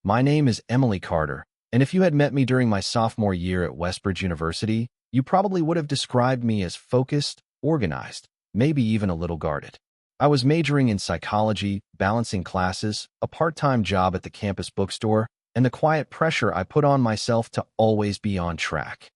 My name is Emily Carter, and if you had met me during my sophomore year at Westbridge University, you probably would have described me as focused, organized, maybe even a little guarded. I was majoring in psychology, balancing classes, a part-time job at the campus bookstore, and the quiet pressure I put on myself to always be on track.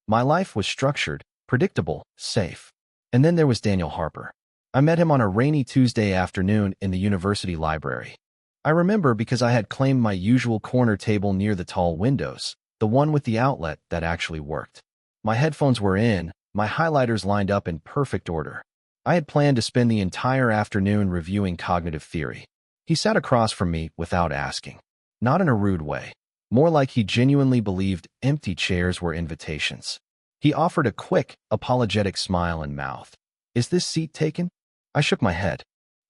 My life was structured, predictable, safe. And then there was Daniel Harper. I met him on a rainy Tuesday afternoon in the university library. I remember because I had claimed my usual corner table near the tall windows, the one with the outlet that actually worked. My headphones were in, my highlighters lined up in perfect order. I had planned to spend the entire afternoon reviewing cognitive theory. He sat across from me without asking. Not in a rude way. More like he genuinely believed empty chairs were invitations. He offered a quick, apologetic smile and mouthed, "Is this seat taken?" I shook my head.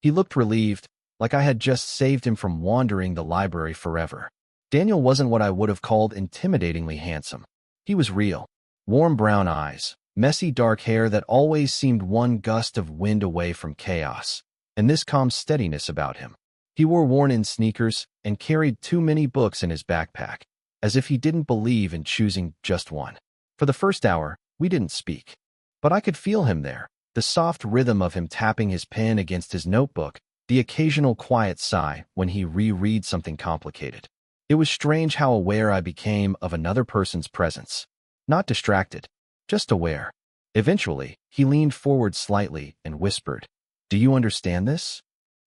He looked relieved, like I had just saved him from wandering the library forever. Daniel wasn't what I would have called intimidatingly handsome. He was real. Warm brown eyes, messy dark hair that always seemed one gust of wind away from chaos, and this calm steadiness about him. He wore worn-in sneakers and carried too many books in his backpack, as if he didn't believe in choosing just one. For the first hour, we didn't speak. But I could feel him there, the soft rhythm of him tapping his pen against his notebook, the occasional quiet sigh when he reread something complicated. It was strange how aware I became of another person's presence. Not distracted, just aware. Eventually, he leaned forward slightly and whispered, "Do you understand this?"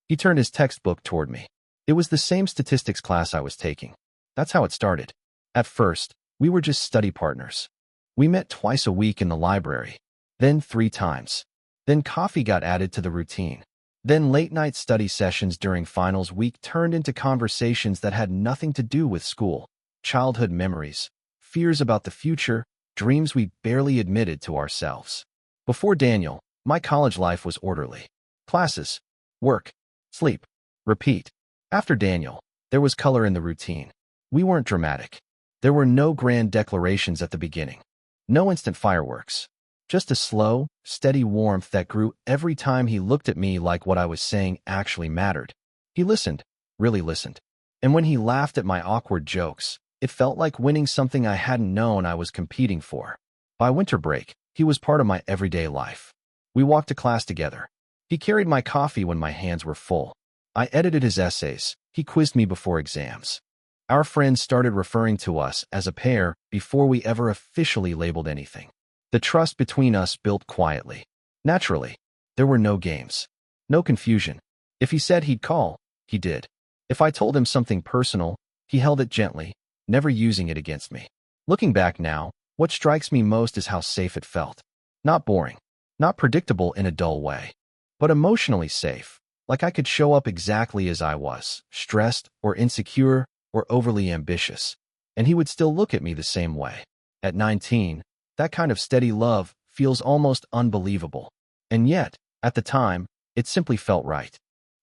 He turned his textbook toward me. It was the same statistics class I was taking. That's how it started. At first, we were just study partners. We met twice a week in the library, then 3 times. Then coffee got added to the routine. Then late-night study sessions during finals week turned into conversations that had nothing to do with school, childhood memories, fears about the future, dreams we barely admitted to ourselves. Before Daniel, my college life was orderly. Classes, work, sleep, repeat. After Daniel, there was color in the routine. We weren't dramatic. There were no grand declarations at the beginning. No instant fireworks. Just a slow, steady warmth that grew every time he looked at me like what I was saying actually mattered. He listened, really listened. And when he laughed at my awkward jokes, it felt like winning something I hadn't known I was competing for. By winter break, he was part of my everyday life. We walked to class together. He carried my coffee when my hands were full. I edited his essays. He quizzed me before exams. Our friends started referring to us as a pair before we ever officially labeled anything. The trust between us built quietly. Naturally, there were no games. No confusion. If he said he'd call, he did. If I told him something personal, he held it gently, never using it against me. Looking back now, what strikes me most is how safe it felt. Not boring. Not predictable in a dull way. But emotionally safe. Like I could show up exactly as I was, stressed or insecure or overly ambitious. And he would still look at me the same way. At 19, that kind of steady love feels almost unbelievable. And yet, at the time, it simply felt right.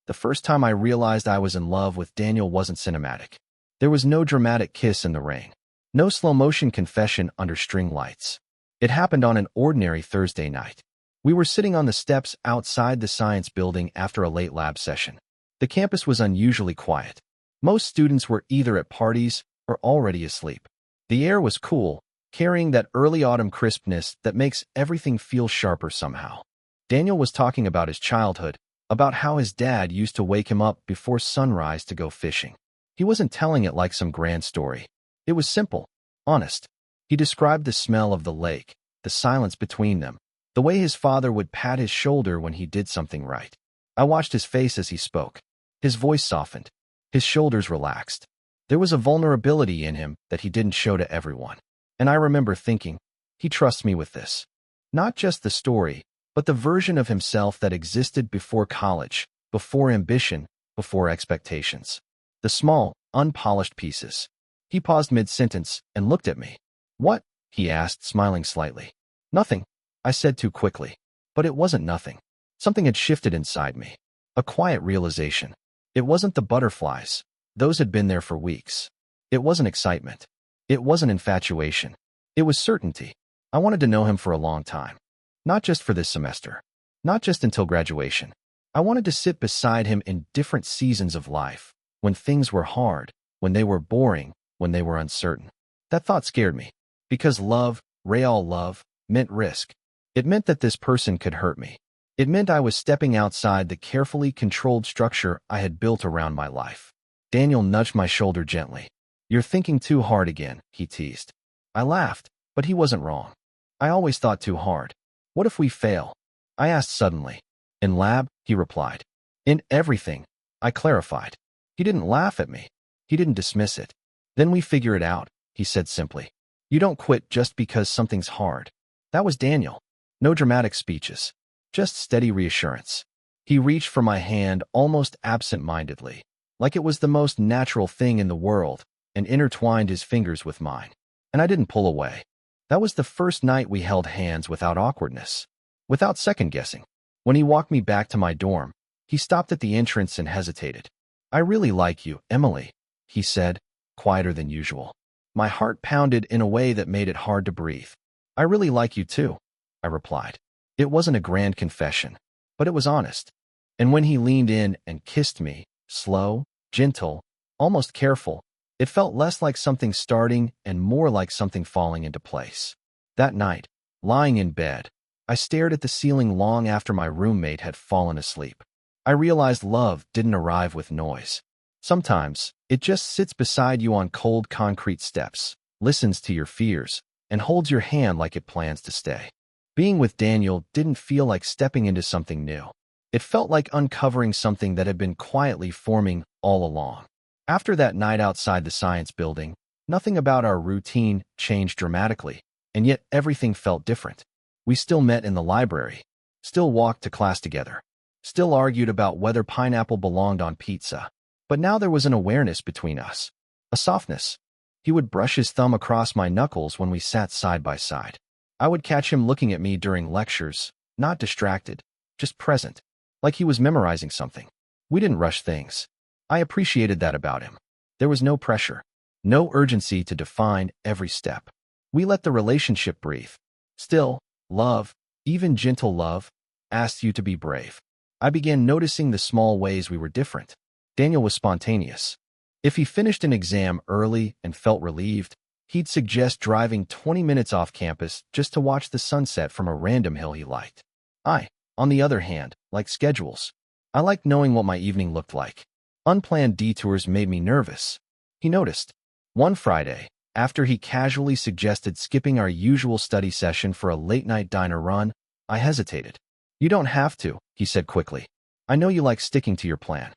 The first time I realized I was in love with Daniel wasn't cinematic. There was no dramatic kiss in the rain. No slow-motion confession under string lights. It happened on an ordinary Thursday night. We were sitting on the steps outside the science building after a late lab session. The campus was unusually quiet. Most students were either at parties or already asleep. The air was cool, carrying that early autumn crispness that makes everything feel sharper somehow. Daniel was talking about his childhood, about how his dad used to wake him up before sunrise to go fishing. He wasn't telling it like some grand story. It was simple, honest. He described the smell of the lake, the silence between them, the way his father would pat his shoulder when he did something right. I watched his face as he spoke. His voice softened. His shoulders relaxed. There was a vulnerability in him that he didn't show to everyone. And I remember thinking, he trusts me with this. Not just the story, but the version of himself that existed before college, before ambition, before expectations. The small, unpolished pieces. He paused mid-sentence and looked at me. "What?" he asked, smiling slightly. "Nothing," I said too quickly. But it wasn't nothing. Something had shifted inside me. A quiet realization. It wasn't the butterflies. Those had been there for weeks. It wasn't excitement. It wasn't infatuation. It was certainty. I wanted to know him for a long time. Not just for this semester. Not just until graduation. I wanted to sit beside him in different seasons of life, when things were hard, when they were boring, when they were uncertain. That thought scared me, because love, real love, meant risk. It meant that this person could hurt me. It meant I was stepping outside the carefully controlled structure I had built around my life. Daniel nudged my shoulder gently. "You're thinking too hard again," he teased. I laughed, but he wasn't wrong. I always thought too hard. "What if we fail?" I asked suddenly. "In lab," he replied. "In everything," I clarified. He didn't laugh at me. He didn't dismiss it. "Then we figure it out," he said simply. "You don't quit just because something's hard." That was Daniel. No dramatic speeches. Just steady reassurance. He reached for my hand almost absent-mindedly, like it was the most natural thing in the world, and intertwined his fingers with mine. And I didn't pull away. That was the first night we held hands without awkwardness, without second-guessing. When he walked me back to my dorm, he stopped at the entrance and hesitated. "I really like you, Emily," he said, quieter than usual. My heart pounded in a way that made it hard to breathe. "I really like you too," I replied. It wasn't a grand confession, but it was honest. And when he leaned in and kissed me, slow, gentle, almost careful, it felt less like something starting and more like something falling into place. That night, lying in bed, I stared at the ceiling long after my roommate had fallen asleep. I realized love didn't arrive with noise. Sometimes, it just sits beside you on cold concrete steps, listens to your fears, and holds your hand like it plans to stay. Being with Daniel didn't feel like stepping into something new. It felt like uncovering something that had been quietly forming all along. After that night outside the science building, nothing about our routine changed dramatically, and yet everything felt different. We still met in the library, still walked to class together, still argued about whether pineapple belonged on pizza. But now there was an awareness between us, a softness. He would brush his thumb across my knuckles when we sat side by side. I would catch him looking at me during lectures, not distracted, just present, like he was memorizing something. We didn't rush things. I appreciated that about him. There was no pressure, no urgency to define every step. We let the relationship breathe. Still, love, even gentle love, asked you to be brave. I began noticing the small ways we were different. Daniel was spontaneous. If he finished an exam early and felt relieved, he'd suggest driving 20 minutes off campus just to watch the sunset from a random hill he liked. I, on the other hand, liked schedules. I liked knowing what my evening looked like. Unplanned detours made me nervous. He noticed. One Friday, after he casually suggested skipping our usual study session for a late-night diner run, I hesitated. "You don't have to," he said quickly. "I know you like sticking to your plan."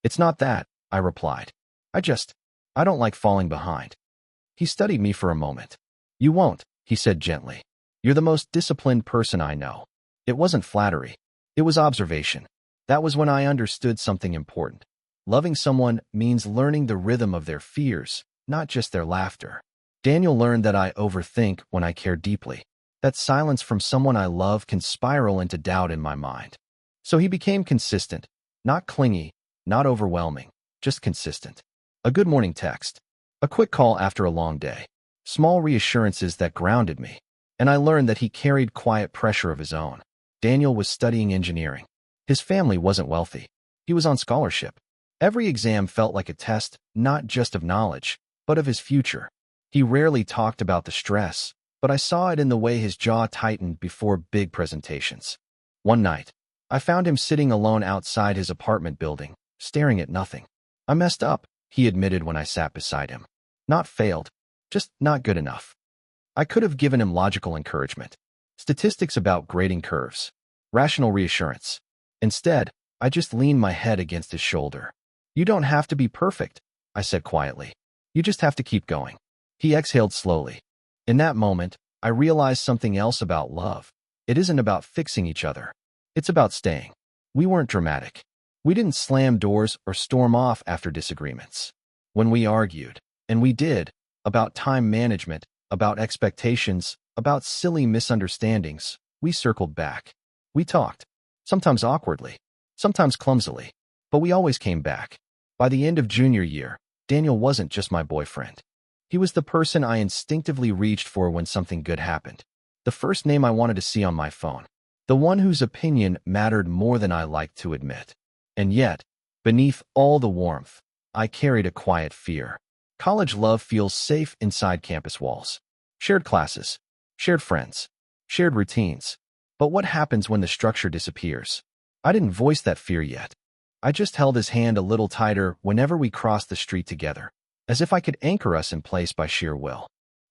"It's not that," I replied. I don't like falling behind." He studied me for a moment. "You won't," he said gently. "You're the most disciplined person I know." It wasn't flattery. It was observation. That was when I understood something important. Loving someone means learning the rhythm of their fears, not just their laughter. Daniel learned that I overthink when I care deeply, that silence from someone I love can spiral into doubt in my mind. So he became consistent, not clingy, not overwhelming, just consistent. A good morning text, a quick call after a long day, small reassurances that grounded me, and I learned that he carried quiet pressure of his own. Daniel was studying engineering. His family wasn't wealthy. He was on scholarship. Every exam felt like a test, not just of knowledge, but of his future. He rarely talked about the stress, but I saw it in the way his jaw tightened before big presentations. One night, I found him sitting alone outside his apartment building, staring at nothing. "I messed up," he admitted when I sat beside him. "Not failed, just not good enough." I could have given him logical encouragement, statistics about grading curves, rational reassurance. Instead, I just leaned my head against his shoulder. "You don't have to be perfect," I said quietly. "You just have to keep going." He exhaled slowly. In that moment, I realized something else about love. It isn't about fixing each other. It's about staying. We weren't dramatic. We didn't slam doors or storm off after disagreements. When we argued, and we did, about time management, about expectations, about silly misunderstandings, we circled back. We talked, sometimes awkwardly, sometimes clumsily, but we always came back. By the end of junior year, Daniel wasn't just my boyfriend. He was the person I instinctively reached for when something good happened. The first name I wanted to see on my phone. The one whose opinion mattered more than I liked to admit. And yet, beneath all the warmth, I carried a quiet fear. College love feels safe inside campus walls. Shared classes, shared friends, shared routines. But what happens when the structure disappears? I didn't voice that fear yet. I just held his hand a little tighter whenever we crossed the street together, as if I could anchor us in place by sheer will.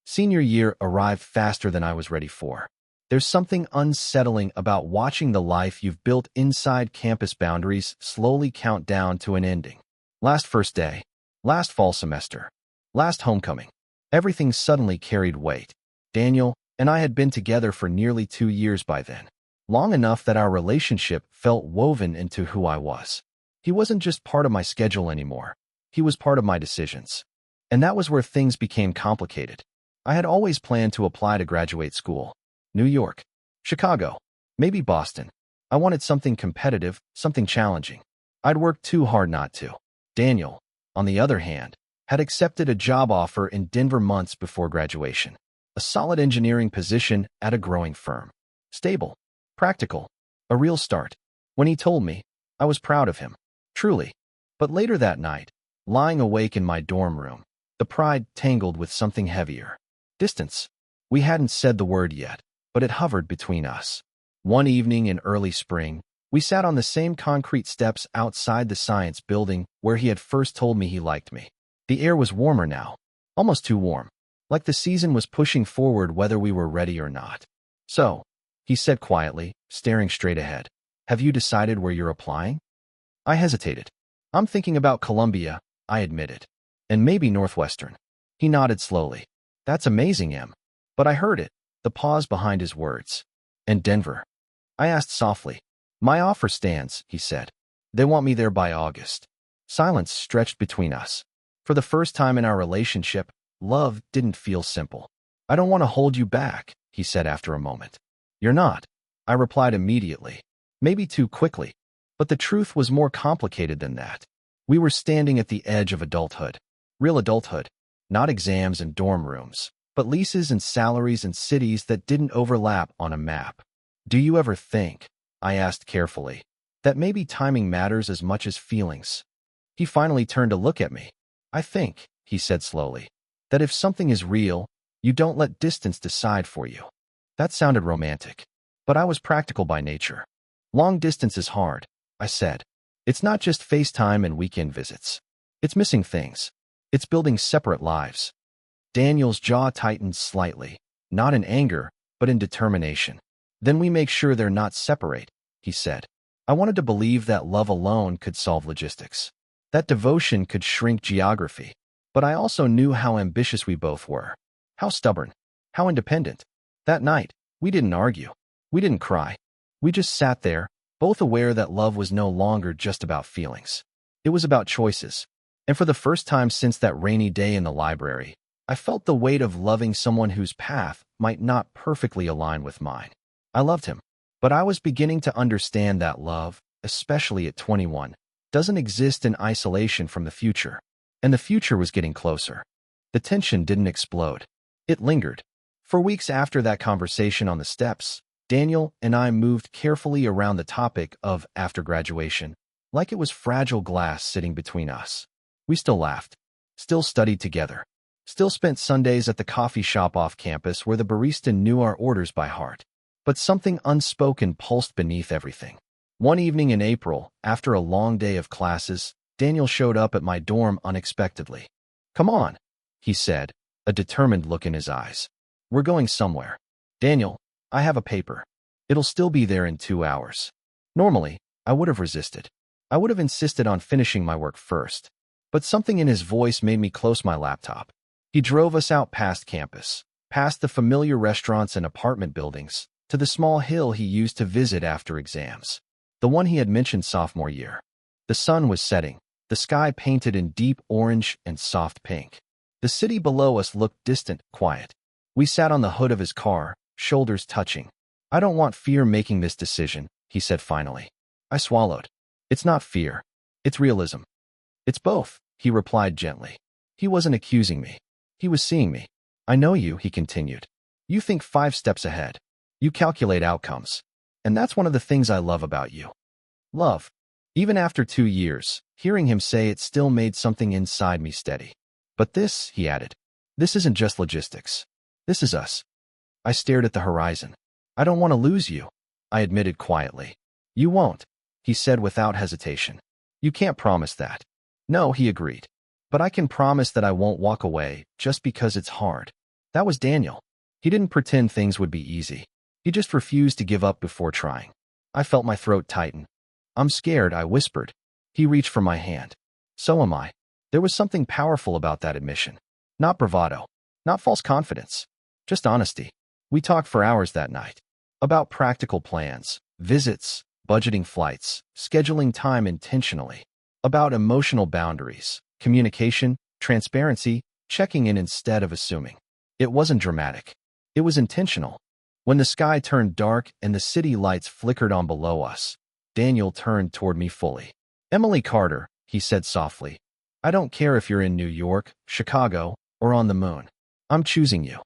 Senior year arrived faster than I was ready for. There's something unsettling about watching the life you've built inside campus boundaries slowly count down to an ending. Last first day, last fall semester, last homecoming. Everything suddenly carried weight. Daniel and I had been together for nearly 2 years by then, long enough that our relationship felt woven into who I was. He wasn't just part of my schedule anymore. He was part of my decisions. And that was where things became complicated. I had always planned to apply to graduate school. New York, Chicago, maybe Boston. I wanted something competitive, something challenging. I'd worked too hard not to. Daniel, on the other hand, had accepted a job offer in Denver months before graduation. A solid engineering position at a growing firm. Stable, practical, a real start. When he told me, I was proud of him. Truly. But later that night, lying awake in my dorm room, the pride tangled with something heavier. Distance. We hadn't said the word yet, but it hovered between us. One evening in early spring, we sat on the same concrete steps outside the science building where he had first told me he liked me. The air was warmer now, almost too warm, like the season was pushing forward whether we were ready or not. So, he said quietly, staring straight ahead, have you decided where you're applying? I hesitated. I'm thinking about Columbia, I admitted. And maybe Northwestern. He nodded slowly. That's amazing, Em. But I heard it, the pause behind his words. And Denver? I asked softly. My offer stands, he said. They want me there by August. Silence stretched between us. For the first time in our relationship, love didn't feel simple. I don't want to hold you back, he said after a moment. You're not, I replied immediately. Maybe too quickly. But the truth was more complicated than that. We were standing at the edge of adulthood. Real adulthood. Not exams and dorm rooms, but leases and salaries and cities that didn't overlap on a map. Do you ever think, I asked carefully, that maybe timing matters as much as feelings? He finally turned to look at me. I think, he said slowly, that if something is real, you don't let distance decide for you. That sounded romantic, but I was practical by nature. Long distance is hard, I said. It's not just FaceTime and weekend visits. It's missing things. It's building separate lives. Daniel's jaw tightened slightly, not in anger, but in determination. Then we make sure they're not separate, he said. I wanted to believe that love alone could solve logistics, that devotion could shrink geography. But I also knew how ambitious we both were, how stubborn, how independent. That night, we didn't argue. We didn't cry. We just sat there, both aware that love was no longer just about feelings. It was about choices. And for the first time since that rainy day in the library, I felt the weight of loving someone whose path might not perfectly align with mine. I loved him, but I was beginning to understand that love, especially at 21, doesn't exist in isolation from the future. And the future was getting closer. The tension didn't explode. It lingered. For weeks after that conversation on the steps, Daniel and I moved carefully around the topic of after graduation, like it was fragile glass sitting between us. We still laughed, still studied together, still spent Sundays at the coffee shop off campus where the barista knew our orders by heart. But something unspoken pulsed beneath everything. One evening in April, after a long day of classes, Daniel showed up at my dorm unexpectedly. Come on, he said, a determined look in his eyes. We're going somewhere. Daniel, I have a paper. It'll still be there in 2 hours. Normally, I would have resisted. I would have insisted on finishing my work first. But something in his voice made me close my laptop. He drove us out past campus, past the familiar restaurants and apartment buildings, to the small hill he used to visit after exams. The one he had mentioned sophomore year. The sun was setting, the sky painted in deep orange and soft pink. The city below us looked distant, quiet. We sat on the hood of his car, shoulders touching. I don't want fear making this decision, he said finally. I swallowed. It's not fear. It's realism. It's both, he replied gently. He wasn't accusing me. He was seeing me. I know you, he continued. You think 5 steps ahead. You calculate outcomes. And that's one of the things I love about you. Love. Even after 2 years, Hearing him say it still made something inside me steady. But this, he added, this isn't just logistics. This is us. I stared at the horizon. I don't want to lose you, I admitted quietly. You won't, he said without hesitation. You can't promise that. No, he agreed. But I can promise that I won't walk away just because it's hard. That was Daniel. He didn't pretend things would be easy. He just refused to give up before trying. I felt my throat tighten. I'm scared, I whispered. He reached for my hand. So am I. There was something powerful about that admission. Not bravado. Not false confidence. Just honesty. We talked for hours that night. About practical plans, visits, budgeting flights, scheduling time intentionally. About emotional boundaries, communication, transparency, checking in instead of assuming. It wasn't dramatic. It was intentional. When the sky turned dark and the city lights flickered on below us, Daniel turned toward me fully. Emily Carter, he said softly, I don't care if you're in New York, Chicago, or on the moon. I'm choosing you.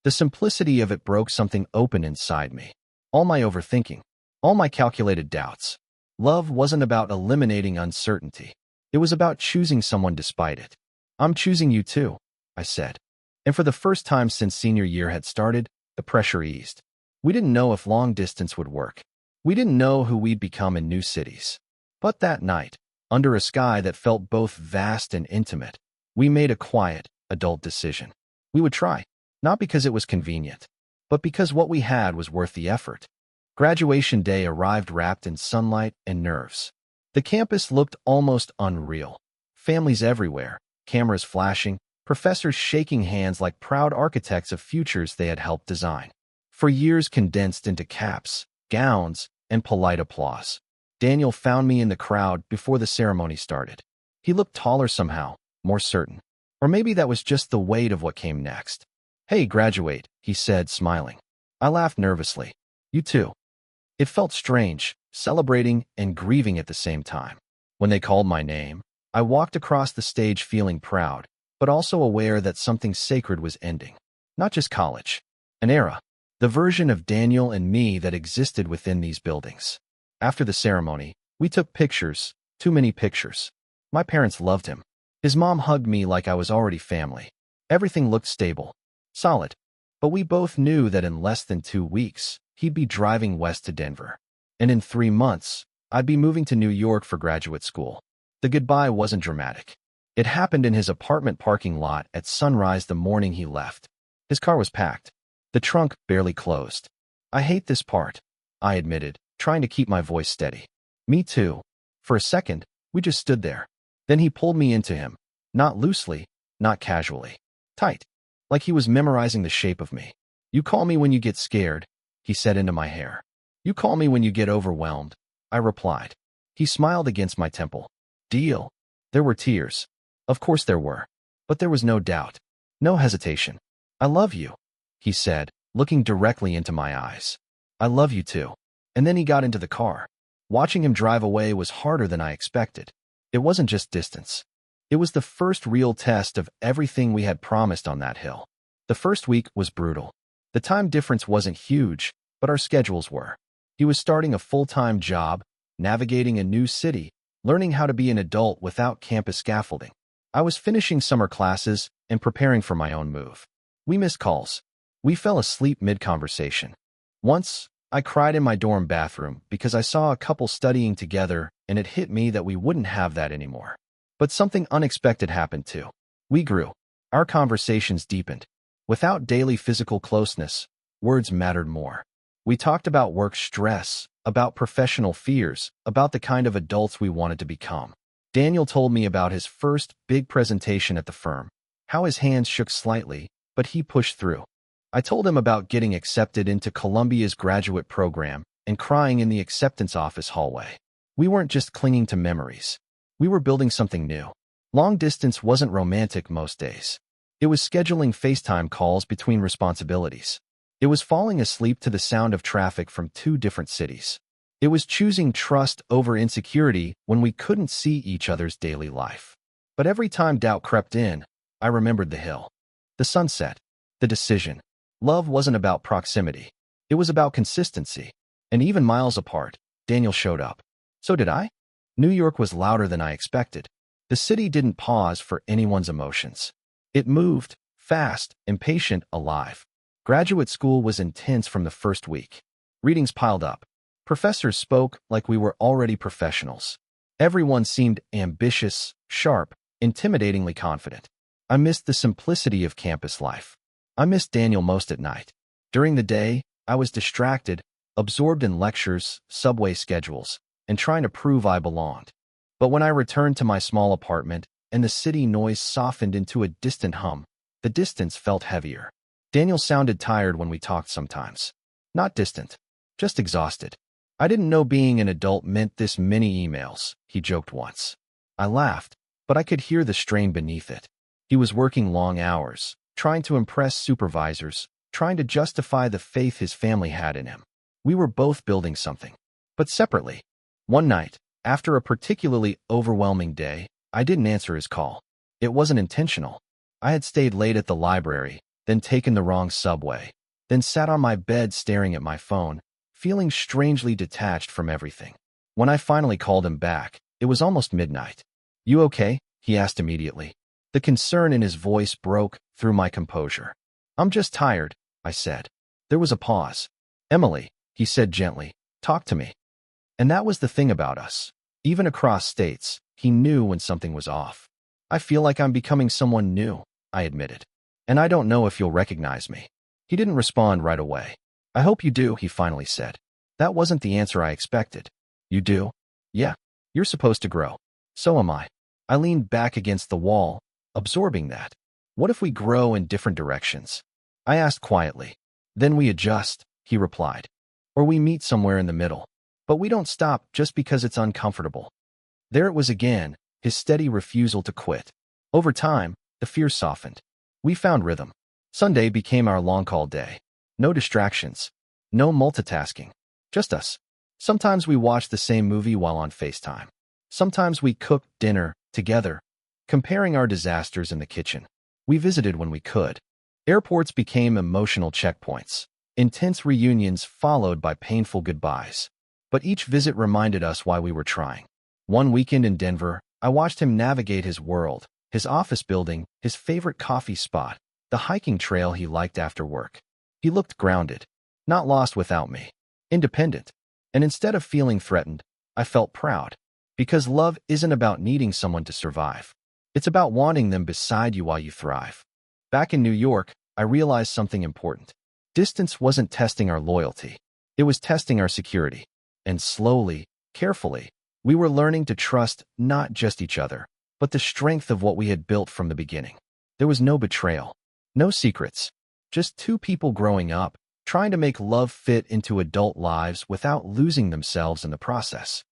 The simplicity of it broke something open inside me. All my overthinking, all my calculated doubts. Love wasn't about eliminating uncertainty. It was about choosing someone despite it. I'm choosing you too, I said. And for the first time since senior year had started, the pressure eased. We didn't know if long distance would work. We didn't know who we'd become in new cities. But that night, under a sky that felt both vast and intimate, we made a quiet, adult decision. We would try, not because it was convenient, but because what we had was worth the effort. Graduation day arrived wrapped in sunlight and nerves. The campus looked almost unreal. Families everywhere, cameras flashing, professors shaking hands like proud architects of futures they had helped design. For years condensed into caps, gowns, and polite applause. Daniel found me in the crowd before the ceremony started. He looked taller somehow, more certain. Or maybe that was just the weight of what came next. Hey, graduate, he said, smiling. I laughed nervously. You too. It felt strange, celebrating and grieving at the same time. When they called my name, I walked across the stage feeling proud, but also aware that something sacred was ending. Not just college. An era. The version of Daniel and me that existed within these buildings. After the ceremony, we took pictures, too many pictures. My parents loved him. His mom hugged me like I was already family. Everything looked stable, solid. But we both knew that in less than 2 weeks, he'd be driving west to Denver. And in 3 months, I'd be moving to New York for graduate school. The goodbye wasn't dramatic. It happened in his apartment parking lot at sunrise the morning he left. His car was packed. The trunk barely closed. I hate this part, I admitted, trying to keep my voice steady. Me too. For a second, we just stood there. Then he pulled me into him. Not loosely, not casually. Tight. Like he was memorizing the shape of me. You call me when you get scared, he said into my hair. You call me when you get overwhelmed, I replied. He smiled against my temple. Deal. There were tears. Of course there were. But there was no doubt. No hesitation. I love you, he said, looking directly into my eyes. I love you too. And then he got into the car. Watching him drive away was harder than I expected. It wasn't just distance. It was the first real test of everything we had promised on that hill. The first week was brutal. The time difference wasn't huge, but our schedules were. He was starting a full-time job, navigating a new city, learning how to be an adult without campus scaffolding. I was finishing summer classes and preparing for my own move. We missed calls. We fell asleep mid-conversation. Once, I cried in my dorm bathroom because I saw a couple studying together and it hit me that we wouldn't have that anymore. But something unexpected happened too. We grew. Our conversations deepened. Without daily physical closeness, words mattered more. We talked about work stress, about professional fears, about the kind of adults we wanted to become. Daniel told me about his first big presentation at the firm, how his hands shook slightly, but he pushed through. I told him about getting accepted into Columbia's graduate program and crying in the acceptance office hallway. We weren't just clinging to memories. We were building something new. Long distance wasn't romantic most days. It was scheduling FaceTime calls between responsibilities. It was falling asleep to the sound of traffic from 2 different cities. It was choosing trust over insecurity when we couldn't see each other's daily life. But every time doubt crept in, I remembered the hill, the sunset, the decision. Love wasn't about proximity. It was about consistency. And even miles apart, Daniel showed up. So did I. New York was louder than I expected. The city didn't pause for anyone's emotions. It moved, fast, impatient, alive. Graduate school was intense from the first week. Readings piled up. Professors spoke like we were already professionals. Everyone seemed ambitious, sharp, intimidatingly confident. I missed the simplicity of campus life. I missed Daniel most at night. During the day, I was distracted, absorbed in lectures, subway schedules, and trying to prove I belonged. But when I returned to my small apartment and the city noise softened into a distant hum, the distance felt heavier. Daniel sounded tired when we talked sometimes. Not distant, just exhausted. I didn't know being an adult meant this many emails, he joked once. I laughed, but I could hear the strain beneath it. He was working long hours, trying to impress supervisors, trying to justify the faith his family had in him. We were both building something, but separately. One night, after a particularly overwhelming day, I didn't answer his call. It wasn't intentional. I had stayed late at the library, then taken the wrong subway, then sat on my bed staring at my phone, feeling strangely detached from everything. When I finally called him back, it was almost midnight. "You okay?" he asked immediately. The concern in his voice broke through my composure. "I'm just tired," I said. There was a pause. "Emily," he said gently, "talk to me." And that was the thing about us. Even across states, he knew when something was off. "I feel like I'm becoming someone new," I admitted. "And I don't know if you'll recognize me." He didn't respond right away. "I hope you do," he finally said. That wasn't the answer I expected. "You do?" "Yeah. You're supposed to grow. So am I." I leaned back against the wall, absorbing that. "What if we grow in different directions?" I asked quietly. "Then we adjust," he replied. "Or we meet somewhere in the middle. But we don't stop just because it's uncomfortable." There it was again, his steady refusal to quit. Over time, the fear softened. We found rhythm. Sunday became our long-call day. No distractions. No multitasking. Just us. Sometimes we watched the same movie while on FaceTime. Sometimes we cooked dinner together, comparing our disasters in the kitchen. We visited when we could. Airports became emotional checkpoints. Intense reunions followed by painful goodbyes. But each visit reminded us why we were trying. One weekend in Denver, I watched him navigate his world, his office building, his favorite coffee spot, the hiking trail he liked after work. He looked grounded, not lost without me, independent. And instead of feeling threatened, I felt proud. Because love isn't about needing someone to survive. It's about wanting them beside you while you thrive. Back in New York, I realized something important. Distance wasn't testing our loyalty. It was testing our security. And slowly, carefully, we were learning to trust not just each other, but the strength of what we had built from the beginning. There was no betrayal, no secrets, just two people growing up, trying to make love fit into adult lives without losing themselves in the process.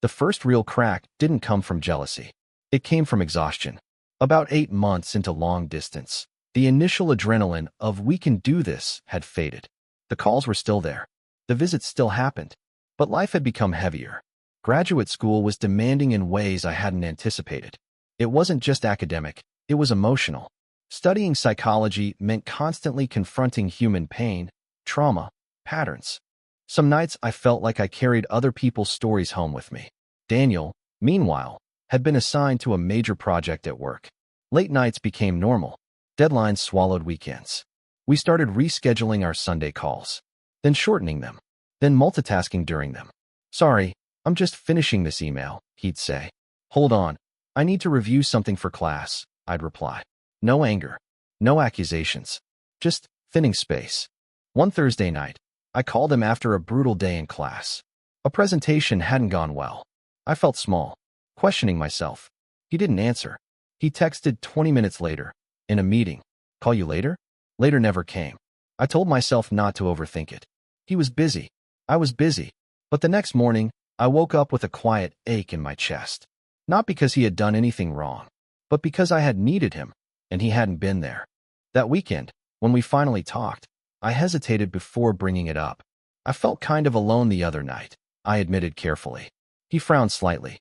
The first real crack didn't come from jealousy. It came from exhaustion. About 8 months into long distance, the initial adrenaline of "we can do this" had faded. The calls were still there. The visits still happened. But life had become heavier. Graduate school was demanding in ways I hadn't anticipated. It wasn't just academic, it was emotional. Studying psychology meant constantly confronting human pain, trauma, patterns. Some nights I felt like I carried other people's stories home with me. Daniel, meanwhile, had been assigned to a major project at work. Late nights became normal. Deadlines swallowed weekends. We started rescheduling our Sunday calls, then shortening them, then multitasking during them. "Sorry, I'm just finishing this email," he'd say. "Hold on, I need to review something for class," I'd reply. No anger, no accusations, just thinning space. One Thursday night, I called him after a brutal day in class. A presentation hadn't gone well. I felt small, questioning myself. He didn't answer. He texted 20 minutes later, in a meeting. "Call you later?" Later never came. I told myself not to overthink it. He was busy. I was busy. But the next morning, I woke up with a quiet ache in my chest. Not because he had done anything wrong, but because I had needed him, and he hadn't been there. That weekend, when we finally talked, I hesitated before bringing it up. "I felt kind of alone the other night," I admitted carefully. He frowned slightly.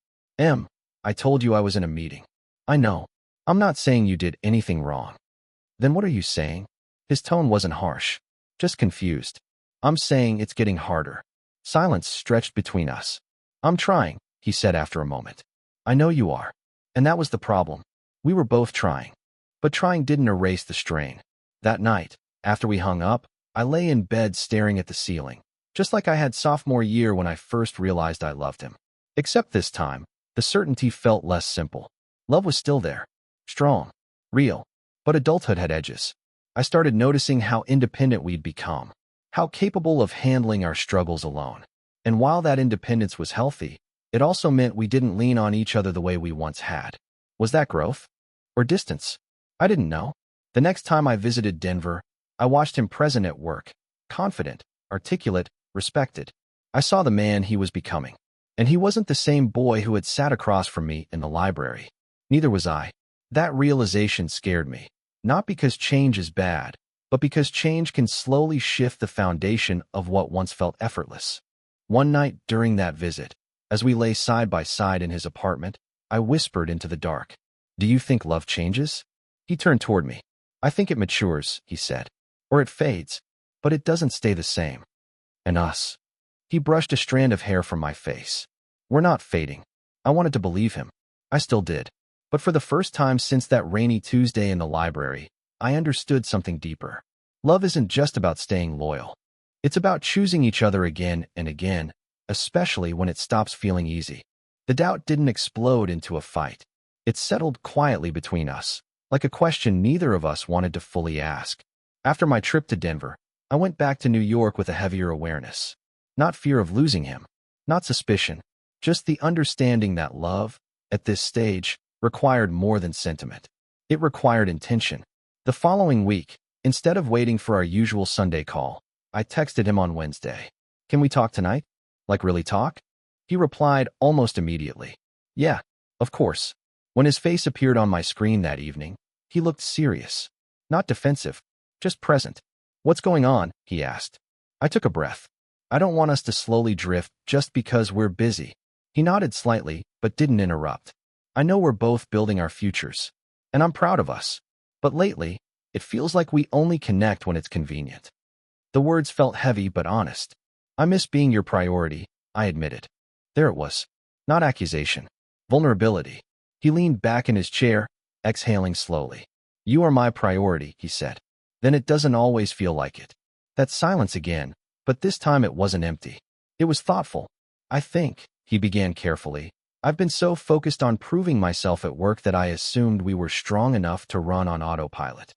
I told you I was in a meeting." "I know. I'm not saying you did anything wrong." "Then what are you saying?" His tone wasn't harsh, just confused. "I'm saying it's getting harder." Silence stretched between us. "I'm trying," he said after a moment. I know you are. And that was the problem. We were both trying. But trying didn't erase the strain. That night, after we hung up, I lay in bed staring at the ceiling, just like I had sophomore year when I first realized I loved him. Except this time, the certainty felt less simple. Love was still there. Strong. Real. But adulthood had edges. I started noticing how independent we'd become, how capable of handling our struggles alone. And while that independence was healthy, it also meant we didn't lean on each other the way we once had. Was that growth? Or distance? I didn't know. The next time I visited Denver, I watched him present at work, confident, articulate, respected. I saw the man he was becoming. And he wasn't the same boy who had sat across from me in the library. Neither was I. That realization scared me. Not because change is bad, but because change can slowly shift the foundation of what once felt effortless. One night during that visit, as we lay side by side in his apartment, I whispered into the dark, "Do you think love changes?" He turned toward me. "I think it matures," he said. "Or it fades, but it doesn't stay the same." And us? He brushed a strand of hair from my face. "We're not fading." I wanted to believe him. I still did. But for the first time since that rainy Tuesday in the library, I understood something deeper. Love isn't just about staying loyal. It's about choosing each other again and again, especially when it stops feeling easy. The doubt didn't explode into a fight. It settled quietly between us, like a question neither of us wanted to fully ask. After my trip to Denver, I went back to New York with a heavier awareness. Not fear of losing him, not suspicion, just the understanding that love, at this stage, required more than sentiment. It required intention. The following week, instead of waiting for our usual Sunday call, I texted him on Wednesday. "Can we talk tonight? Like really talk?" He replied almost immediately. "Yeah, of course." When his face appeared on my screen that evening, he looked serious. Not defensive, just present. "What's going on?" he asked. I took a breath. "I don't want us to slowly drift just because we're busy." He nodded slightly, but didn't interrupt. "I know we're both building our futures, and I'm proud of us. But lately, it feels like we only connect when it's convenient." The words felt heavy but honest. "I miss being your priority," I admitted. There it was. Not accusation. Vulnerability. He leaned back in his chair, exhaling slowly. "You are my priority," he said. "Then it doesn't always feel like it." That silence again, but this time it wasn't empty. It was thoughtful. "I think," he began carefully, "I've been so focused on proving myself at work that I assumed we were strong enough to run on autopilot."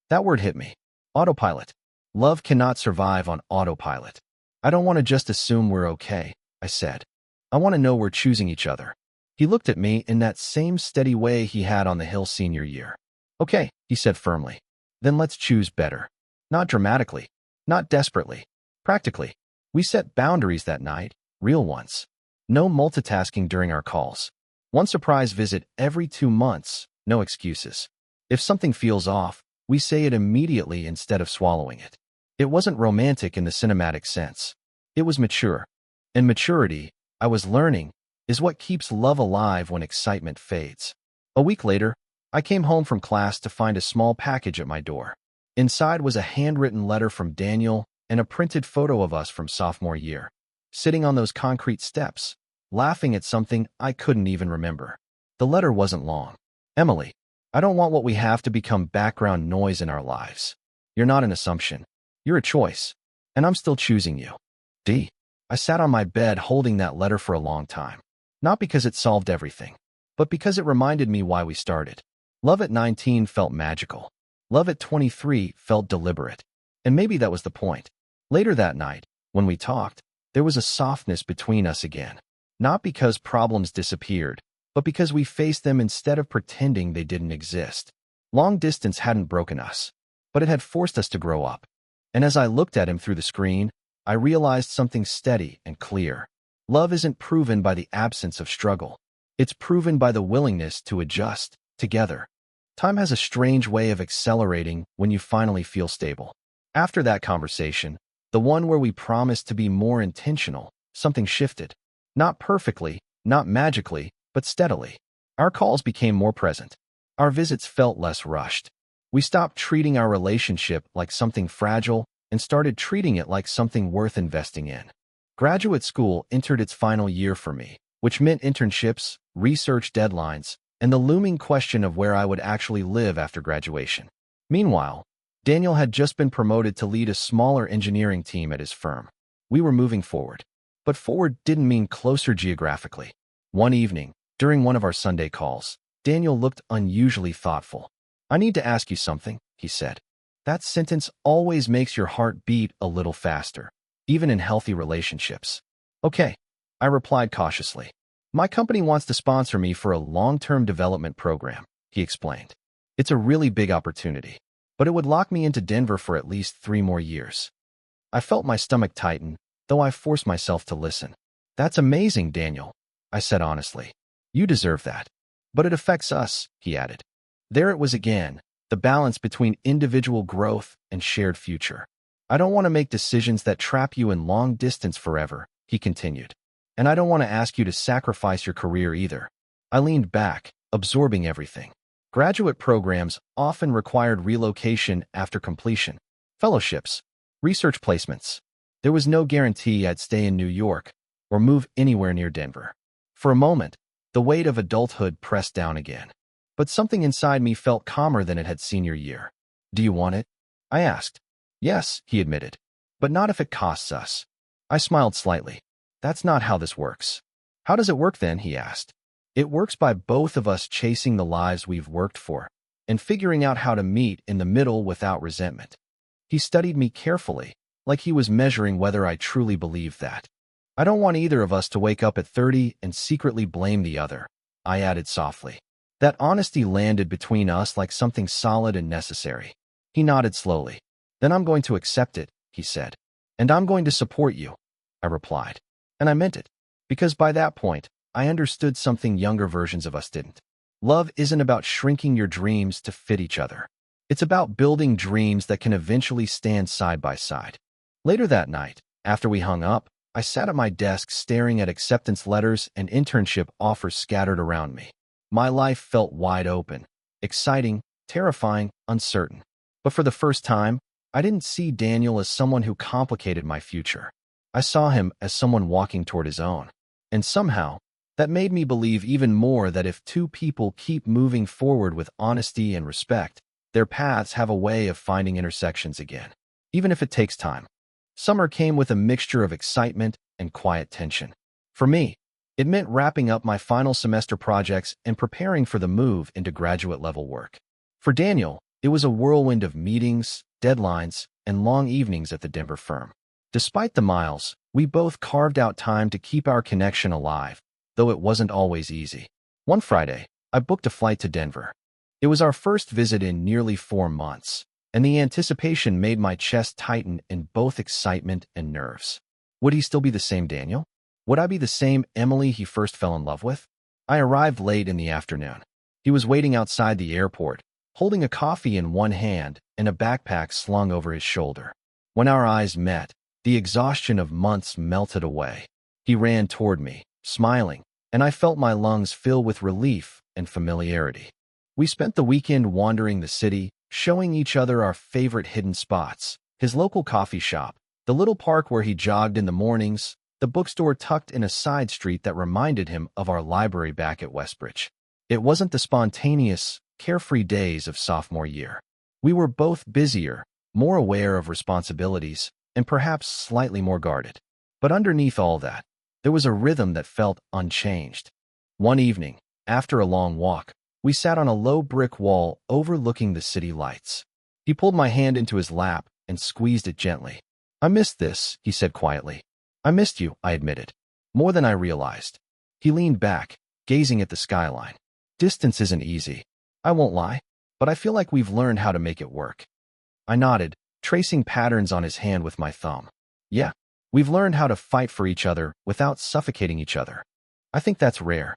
That word hit me. Autopilot. Love cannot survive on autopilot. "I don't want to just assume we're okay," I said. "I want to know we're choosing each other." He looked at me in that same steady way he had on the Hill senior year. "Okay," he said firmly. "Then let's choose better." Not dramatically. Not desperately. Practically. We set boundaries that night, real ones. No multitasking during our calls. One surprise visit every 2 months, no excuses. If something feels off, we say it immediately instead of swallowing it. It wasn't romantic in the cinematic sense. It was mature. And maturity, I was learning, is what keeps love alive when excitement fades. A week later, I came home from class to find a small package at my door. Inside was a handwritten letter from Daniel and a printed photo of us from sophomore year, sitting on those concrete steps, laughing at something I couldn't even remember. The letter wasn't long. "Emily, I don't want what we have to become background noise in our lives. You're not an assumption. You're a choice. And I'm still choosing you. D." I sat on my bed holding that letter for a long time. Not because it solved everything, but because it reminded me why we started. Love at 19 felt magical. Love at 23 felt deliberate. And maybe that was the point. Later that night, when we talked, there was a softness between us again. Not because problems disappeared, but because we faced them instead of pretending they didn't exist. Long distance hadn't broken us, but it had forced us to grow up. And as I looked at him through the screen, I realized something steady and clear. Love isn't proven by the absence of struggle. It's proven by the willingness to adjust, together. Time has a strange way of accelerating when you finally feel stable. After that conversation, the one where we promised to be more intentional, something shifted. Not perfectly, not magically, but steadily. Our calls became more present. Our visits felt less rushed. We stopped treating our relationship like something fragile and started treating it like something worth investing in. Graduate school entered its final year for me, which meant internships, research deadlines, and the looming question of where I would actually live after graduation. Meanwhile, Daniel had just been promoted to lead a smaller engineering team at his firm. We were moving forward. But forward didn't mean closer geographically. One evening, during one of our Sunday calls, Daniel looked unusually thoughtful. "I need to ask you something," he said. That sentence always makes your heart beat a little faster, even in healthy relationships. "Okay," I replied cautiously. "My company wants to sponsor me for a long-term development program," he explained. "It's a really big opportunity, but it would lock me into Denver for at least 3 more years." I felt my stomach tighten, though I forced myself to listen. "That's amazing, Daniel," I said honestly. "You deserve that. But it affects us," he added. There it was again, the balance between individual growth and shared future. "I don't want to make decisions that trap you in long distance forever," he continued. "And I don't want to ask you to sacrifice your career either." I leaned back, absorbing everything. Graduate programs often required relocation after completion, fellowships, research placements. There was no guarantee I'd stay in New York or move anywhere near Denver. For a moment, the weight of adulthood pressed down again. But something inside me felt calmer than it had senior year. "Do you want it?" I asked. "Yes," he admitted. "But not if it costs us." I smiled slightly. "That's not how this works." "How does it work then?" he asked. "It works by both of us chasing the lives we've worked for and figuring out how to meet in the middle without resentment." He studied me carefully, like he was measuring whether I truly believed that. "I don't want either of us to wake up at 30 and secretly blame the other," I added softly. That honesty landed between us like something solid and necessary. He nodded slowly. "Then I'm going to accept it," he said. "And I'm going to support you," I replied. And I meant it, because by that point, I understood something younger versions of us didn't. Love isn't about shrinking your dreams to fit each other. It's about building dreams that can eventually stand side by side. Later that night, after we hung up, I sat at my desk staring at acceptance letters and internship offers scattered around me. My life felt wide open, exciting, terrifying, uncertain. But for the first time, I didn't see Daniel as someone who complicated my future. I saw him as someone walking toward his own. And somehow, that made me believe even more that if two people keep moving forward with honesty and respect, their paths have a way of finding intersections again, even if it takes time. Summer came with a mixture of excitement and quiet tension. For me, it meant wrapping up my final semester projects and preparing for the move into graduate-level work. For Daniel, it was a whirlwind of meetings, deadlines, and long evenings at the Denver firm. Despite the miles, we both carved out time to keep our connection alive, though it wasn't always easy. One Friday, I booked a flight to Denver. It was our first visit in nearly 4 months, and the anticipation made my chest tighten in both excitement and nerves. Would he still be the same Daniel? Would I be the same Emily he first fell in love with? I arrived late in the afternoon. He was waiting outside the airport, holding a coffee in one hand and a backpack slung over his shoulder. When our eyes met, the exhaustion of months melted away. He ran toward me, smiling, and I felt my lungs fill with relief and familiarity. We spent the weekend wandering the city, showing each other our favorite hidden spots: his local coffee shop, the little park where he jogged in the mornings, the bookstore tucked in a side street that reminded him of our library back at Westbridge. It wasn't the spontaneous, carefree days of sophomore year. We were both busier, more aware of responsibilities, and perhaps slightly more guarded. But underneath all that, there was a rhythm that felt unchanged. One evening, after a long walk, we sat on a low brick wall overlooking the city lights. He pulled my hand into his lap and squeezed it gently. "I missed this," he said quietly. "I missed you," I admitted. "More than I realized." He leaned back, gazing at the skyline. "Distance isn't easy, I won't lie, but I feel like we've learned how to make it work." I nodded, tracing patterns on his hand with my thumb. "Yeah, we've learned how to fight for each other without suffocating each other. I think that's rare."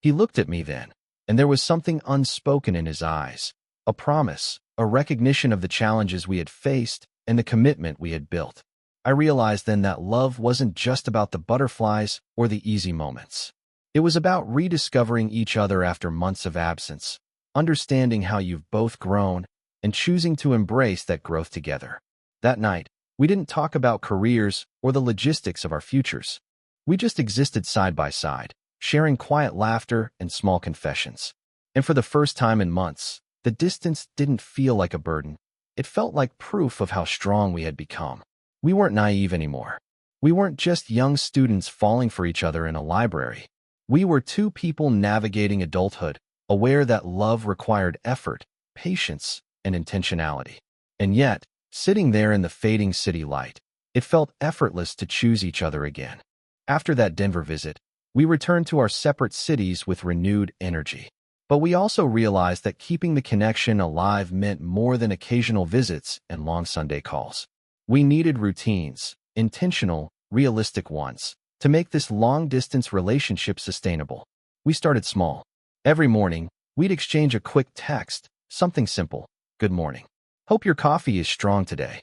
He looked at me then, and there was something unspoken in his eyes, a promise, a recognition of the challenges we had faced and the commitment we had built. I realized then that love wasn't just about the butterflies or the easy moments. It was about rediscovering each other after months of absence, understanding how you've both grown, and choosing to embrace that growth together. That night, we didn't talk about careers or the logistics of our futures. We just existed side by side, sharing quiet laughter and small confessions. And for the first time in months, the distance didn't feel like a burden. It felt like proof of how strong we had become. We weren't naive anymore. We weren't just young students falling for each other in a library. We were two people navigating adulthood, aware that love required effort, patience, and intentionality. And yet, sitting there in the fading city light, it felt effortless to choose each other again. After that Denver visit, we returned to our separate cities with renewed energy. But we also realized that keeping the connection alive meant more than occasional visits and long Sunday calls. We needed routines, intentional, realistic ones, to make this long-distance relationship sustainable. We started small. Every morning, we'd exchange a quick text, something simple: "Good morning. Hope your coffee is strong today."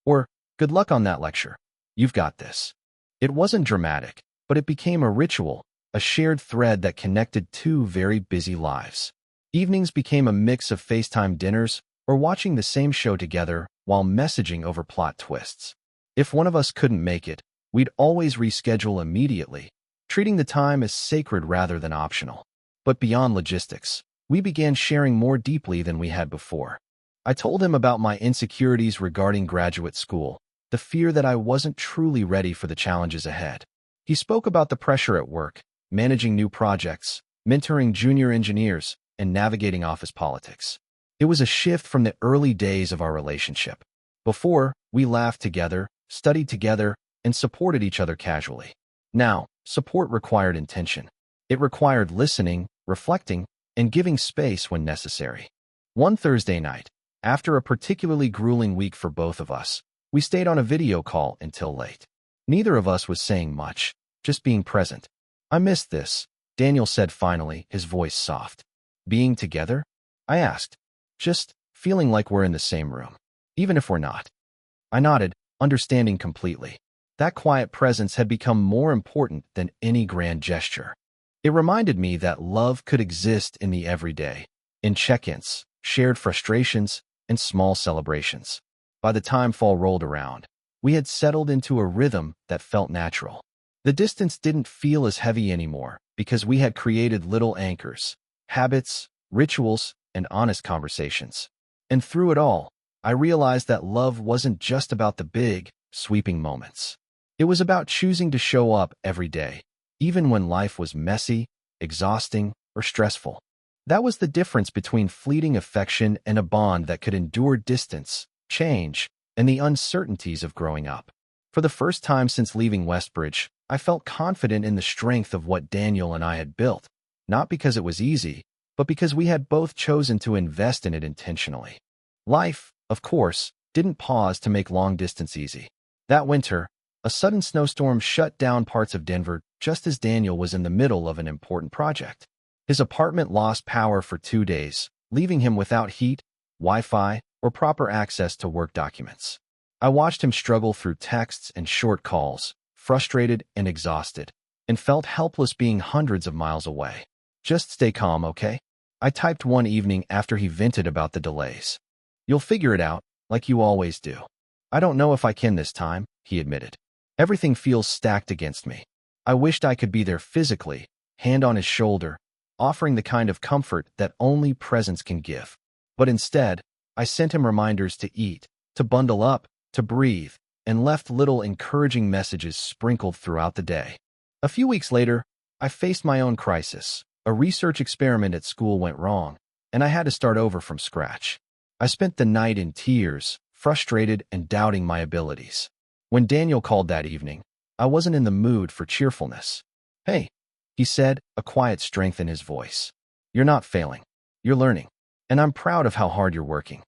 Or, "Good luck on that lecture. You've got this." It wasn't dramatic, but it became a ritual, a shared thread that connected two very busy lives. Evenings became a mix of FaceTime dinners or watching the same show together while messaging over plot twists. If one of us couldn't make it, we'd always reschedule immediately, treating the time as sacred rather than optional. But beyond logistics, we began sharing more deeply than we had before. I told him about my insecurities regarding graduate school, the fear that I wasn't truly ready for the challenges ahead. He spoke about the pressure at work, managing new projects, mentoring junior engineers, and navigating office politics. It was a shift from the early days of our relationship. Before, we laughed together, studied together, and supported each other casually. Now, support required intention. It required listening, reflecting, and giving space when necessary. One Thursday night, after a particularly grueling week for both of us, we stayed on a video call until late. Neither of us was saying much, just being present. "I missed this," Daniel said finally, his voice soft. "Being together?" I asked. "Just feeling like we're in the same room, even if we're not." I nodded, understanding completely. That quiet presence had become more important than any grand gesture. It reminded me that love could exist in the everyday, in check-ins, shared frustrations, and small celebrations. By the time fall rolled around, we had settled into a rhythm that felt natural. The distance didn't feel as heavy anymore because we had created little anchors, habits, rituals, and honest conversations. And through it all, I realized that love wasn't just about the big, sweeping moments. It was about choosing to show up every day, even when life was messy, exhausting, or stressful. That was the difference between fleeting affection and a bond that could endure distance, change, and the uncertainties of growing up. For the first time since leaving Westbridge, I felt confident in the strength of what Daniel and I had built, not because it was easy, but because we had both chosen to invest in it intentionally. Life, of course, didn't pause to make long distance easy. That winter, a sudden snowstorm shut down parts of Denver just as Daniel was in the middle of an important project. His apartment lost power for 2 days, leaving him without heat, Wi-Fi, or proper access to work documents. I watched him struggle through texts and short calls, frustrated and exhausted, and felt helpless being hundreds of miles away. "Just stay calm, okay?" I typed one evening after he vented about the delays. "You'll figure it out, like you always do." "I don't know if I can this time," he admitted. "Everything feels stacked against me." I wished I could be there physically, hand on his shoulder, offering the kind of comfort that only presence can give. But instead, I sent him reminders to eat, to bundle up, to breathe, and left little encouraging messages sprinkled throughout the day. A few weeks later, I faced my own crisis. A research experiment at school went wrong, and I had to start over from scratch. I spent the night in tears, frustrated and doubting my abilities. When Daniel called that evening, I wasn't in the mood for cheerfulness. "Hey," he said, a quiet strength in his voice. "You're not failing. You're learning. And I'm proud of how hard you're working."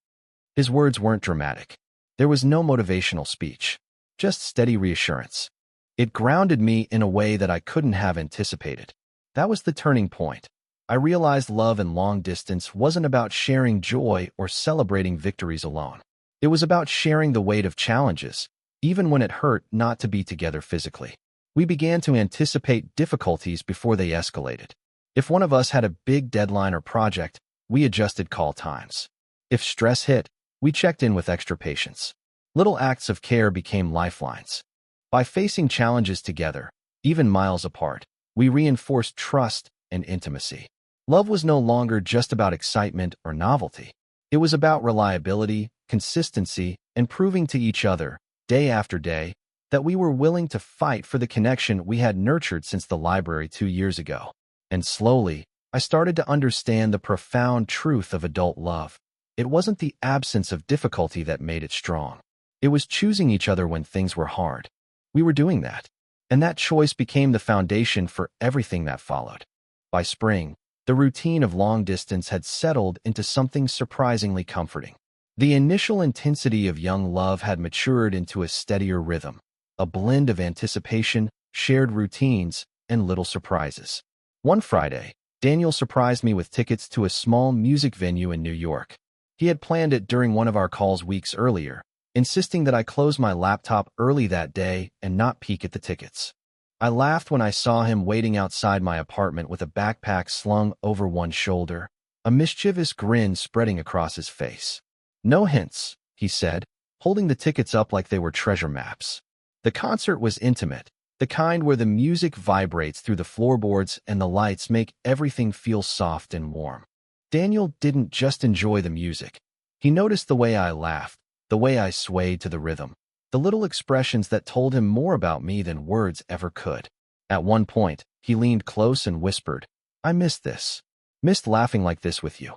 His words weren't dramatic. There was no motivational speech, just steady reassurance. It grounded me in a way that I couldn't have anticipated. That was the turning point. I realized love in long distance wasn't about sharing joy or celebrating victories alone. It was about sharing the weight of challenges, even when it hurt not to be together physically. We began to anticipate difficulties before they escalated. If one of us had a big deadline or project, we adjusted call times. If stress hit, we checked in with extra patience. Little acts of care became lifelines. By facing challenges together, even miles apart, We reinforced trust and intimacy. Love was no longer just about excitement or novelty. It was about reliability, consistency, and proving to each other, day after day, that we were willing to fight for the connection we had nurtured since the library 2 years ago. And slowly, I started to understand the profound truth of adult love. It wasn't the absence of difficulty that made it strong. It was choosing each other when things were hard. We were doing that. And that choice became the foundation for everything that followed. By spring, the routine of long distance had settled into something surprisingly comforting. The initial intensity of young love had matured into a steadier rhythm, a blend of anticipation, shared routines, and little surprises. One Friday, Daniel surprised me with tickets to a small music venue in New York. He had planned it during one of our calls weeks earlier, insisting that I close my laptop early that day and not peek at the tickets. I laughed when I saw him waiting outside my apartment with a backpack slung over one shoulder, a mischievous grin spreading across his face. "No hints," he said, holding the tickets up like they were treasure maps. The concert was intimate, the kind where the music vibrates through the floorboards and the lights make everything feel soft and warm. Daniel didn't just enjoy the music. He noticed the way I laughed, the way I swayed to the rhythm, the little expressions that told him more about me than words ever could. At one point, he leaned close and whispered, "I missed this. Missed laughing like this with you."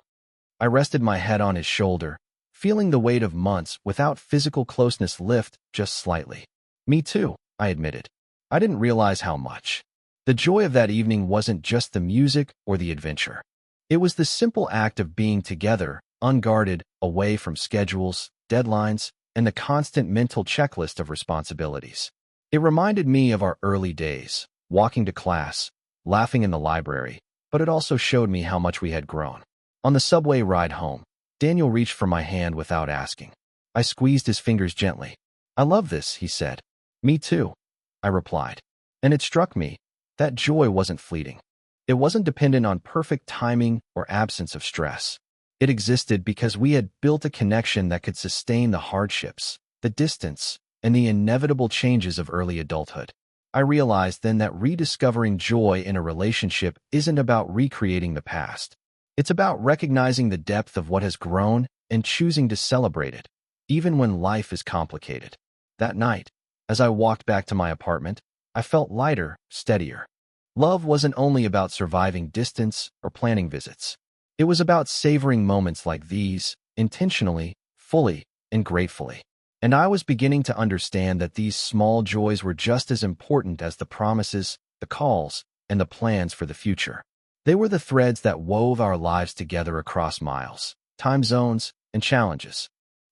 I rested my head on his shoulder, feeling the weight of months without physical closeness lift just slightly. "Me too," I admitted. I didn't realize how much. The joy of that evening wasn't just the music or the adventure. It was the simple act of being together, unguarded, away from schedules, deadlines, and the constant mental checklist of responsibilities. It reminded me of our early days, walking to class, laughing in the library, but it also showed me how much we had grown. On the subway ride home, Daniel reached for my hand without asking. I squeezed his fingers gently. "I love this," he said. "Me too," I replied. And it struck me, that joy wasn't fleeting. It wasn't dependent on perfect timing or absence of stress. It existed because we had built a connection that could sustain the hardships, the distance, and the inevitable changes of early adulthood. I realized then that rediscovering joy in a relationship isn't about recreating the past. It's about recognizing the depth of what has grown and choosing to celebrate it, even when life is complicated. That night, as I walked back to my apartment, I felt lighter, steadier. Love wasn't only about surviving distance or planning visits. It was about savoring moments like these, intentionally, fully, and gratefully. And I was beginning to understand that these small joys were just as important as the promises, the calls, and the plans for the future. They were the threads that wove our lives together across miles, time zones, and challenges.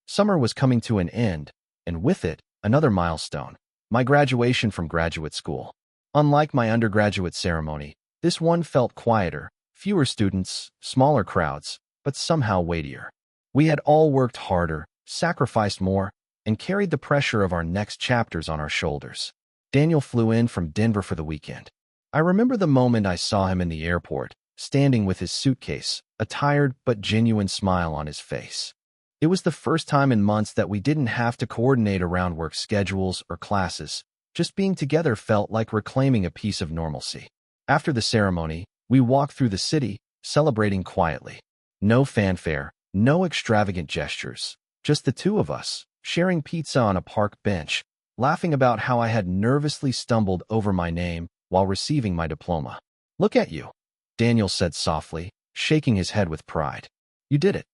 Summer was coming to an end, and with it, another milestone, my graduation from graduate school. Unlike my undergraduate ceremony, this one felt quieter, fewer students, smaller crowds, but somehow weightier. We had all worked harder, sacrificed more, and carried the pressure of our next chapters on our shoulders. Daniel flew in from Denver for the weekend. I remember the moment I saw him in the airport, standing with his suitcase, a tired but genuine smile on his face. It was the first time in months that we didn't have to coordinate around work schedules or classes. Just being together felt like reclaiming a piece of normalcy. After the ceremony, we walked through the city, celebrating quietly. No fanfare, no extravagant gestures, just the two of us, sharing pizza on a park bench, laughing about how I had nervously stumbled over my name while receiving my diploma. "Look at you," Daniel said softly, shaking his head with pride. "You did it."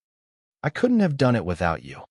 "I couldn't have done it without you,"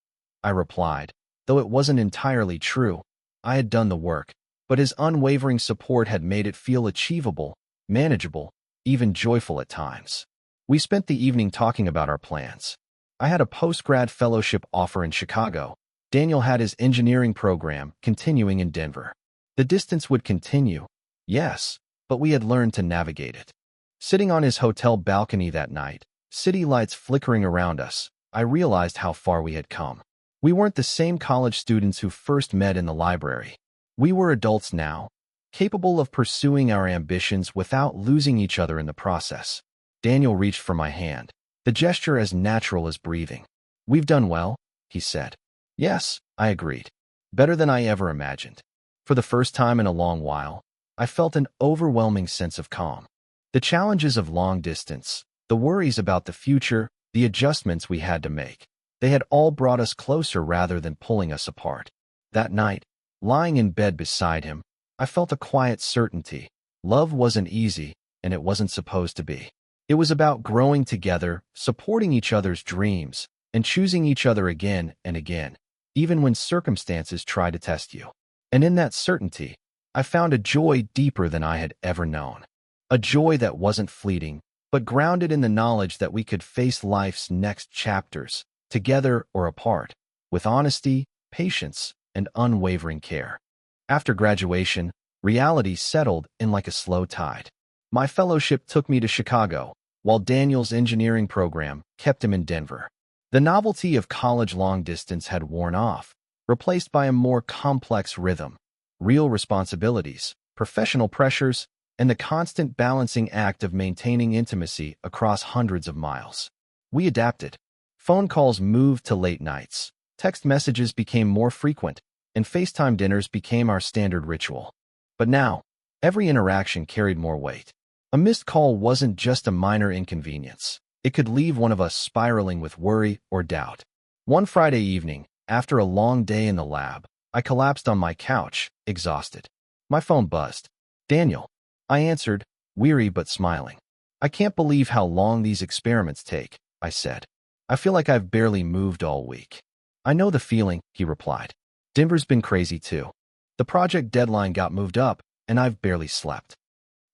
I replied, though it wasn't entirely true. I had done the work, but his unwavering support had made it feel achievable, manageable, even joyful at times. We spent the evening talking about our plans. I had a post-grad fellowship offer in Chicago. Daniel had his engineering program continuing in Denver. The distance would continue, yes, but we had learned to navigate it. Sitting on his hotel balcony that night, city lights flickering around us, I realized how far we had come. We weren't the same college students who first met in the library. We were adults now, capable of pursuing our ambitions without losing each other in the process. Daniel reached for my hand, the gesture as natural as breathing. "We've done well," he said. "Yes," I agreed. "Better than I ever imagined." For the first time in a long while, I felt an overwhelming sense of calm. The challenges of long distance, the worries about the future, the adjustments we had to make, they had all brought us closer rather than pulling us apart. That night, lying in bed beside him, I felt a quiet certainty. Love wasn't easy, and it wasn't supposed to be. It was about growing together, supporting each other's dreams, and choosing each other again and again, even when circumstances try to test you. And in that certainty, I found a joy deeper than I had ever known. A joy that wasn't fleeting, but grounded in the knowledge that we could face life's next chapters, together or apart, with honesty, patience, and unwavering care. After graduation, reality settled in like a slow tide. My fellowship took me to Chicago, while Daniel's engineering program kept him in Denver. The novelty of college long distance had worn off, replaced by a more complex rhythm, real responsibilities, professional pressures, and the constant balancing act of maintaining intimacy across hundreds of miles. We adapted. Phone calls moved to late nights, text messages became more frequent, and FaceTime dinners became our standard ritual. But now, every interaction carried more weight. A missed call wasn't just a minor inconvenience. It could leave one of us spiraling with worry or doubt. One Friday evening, after a long day in the lab, I collapsed on my couch, exhausted. My phone buzzed. "Daniel." I answered, weary but smiling. "I can't believe how long these experiments take," I said. "I feel like I've barely moved all week." "I know the feeling," he replied. "Denver's been crazy too. The project deadline got moved up, and I've barely slept."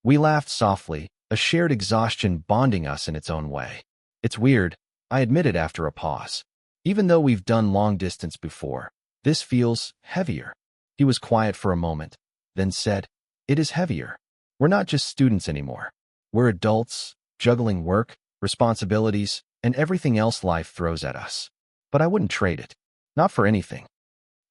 We laughed softly, a shared exhaustion bonding us in its own way. "It's weird," I admitted after a pause. "Even though we've done long distance before, this feels heavier." He was quiet for a moment, then said, "It is heavier. We're not just students anymore. We're adults, juggling work, responsibilities, and everything else life throws at us. But I wouldn't trade it. Not for anything."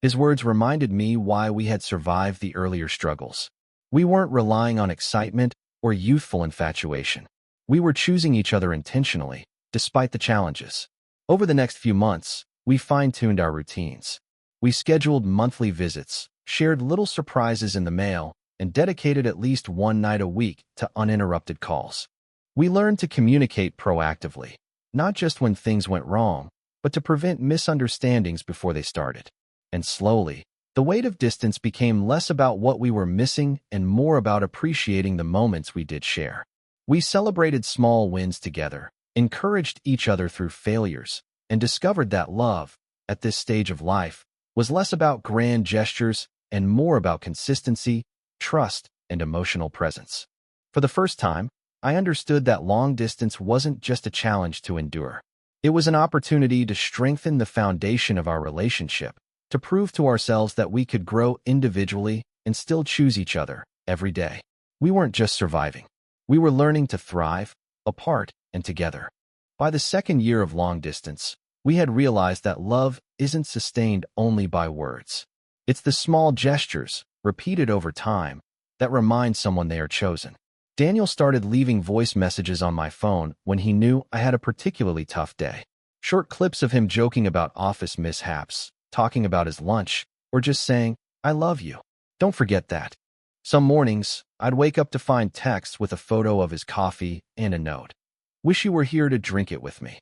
His words reminded me why we had survived the earlier struggles. We weren't relying on excitement or youthful infatuation. We were choosing each other intentionally, despite the challenges. Over the next few months, we fine-tuned our routines. We scheduled monthly visits, shared little surprises in the mail, and dedicated at least one night a week to uninterrupted calls. We learned to communicate proactively, not just when things went wrong, but to prevent misunderstandings before they started. And slowly, the weight of distance became less about what we were missing and more about appreciating the moments we did share. We celebrated small wins together, encouraged each other through failures, and discovered that love, at this stage of life, was less about grand gestures and more about consistency, trust, and emotional presence. For the first time, I understood that long distance wasn't just a challenge to endure. It was an opportunity to strengthen the foundation of our relationship, to prove to ourselves that we could grow individually and still choose each other every day. We weren't just surviving. We were learning to thrive, apart and together. By the second year of long distance, we had realized that love isn't sustained only by words. It's the small gestures, repeated over time, that remind someone they are chosen. Daniel started leaving voice messages on my phone when he knew I had a particularly tough day. Short clips of him joking about office mishaps, talking about his lunch, or just saying, "I love you. Don't forget that." Some mornings, I'd wake up to find texts with a photo of his coffee and a note. "Wish you were here to drink it with me."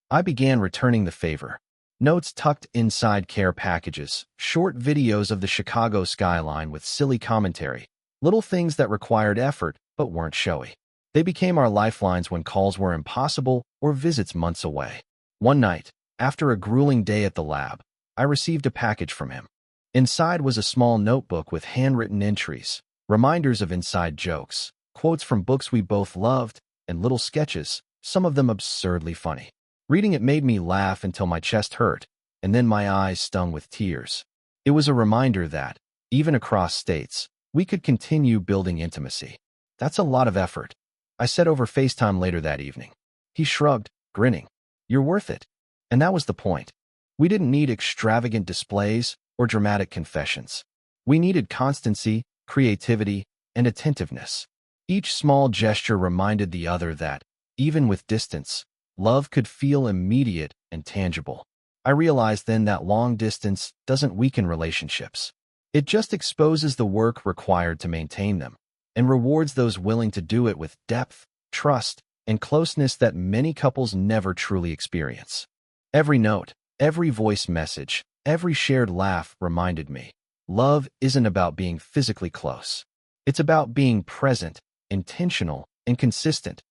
I began returning the favor. Notes tucked inside care packages, short videos of the Chicago skyline with silly commentary, little things that required effort but weren't showy. They became our lifelines when calls were impossible or visits months away. One night, after a grueling day at the lab, I received a package from him. Inside was a small notebook with handwritten entries, reminders of inside jokes, quotes from books we both loved, and little sketches, some of them absurdly funny. Reading it made me laugh until my chest hurt, and then my eyes stung with tears. It was a reminder that, even across states, we could continue building intimacy. "That's a lot of effort," I said over FaceTime later that evening. He shrugged, grinning. "You're worth it." And that was the point. We didn't need extravagant displays or dramatic confessions. We needed constancy, creativity, and attentiveness. Each small gesture reminded the other that, even with distance, love could feel immediate and tangible. I realized then that long distance doesn't weaken relationships. It just exposes the work required to maintain them. and rewards those willing to do it with depth, trust, and closeness that many couples never truly experience. Every note, every voice message, every shared laugh reminded me, love isn't about being physically close. It's about being present, intentional, and consistent,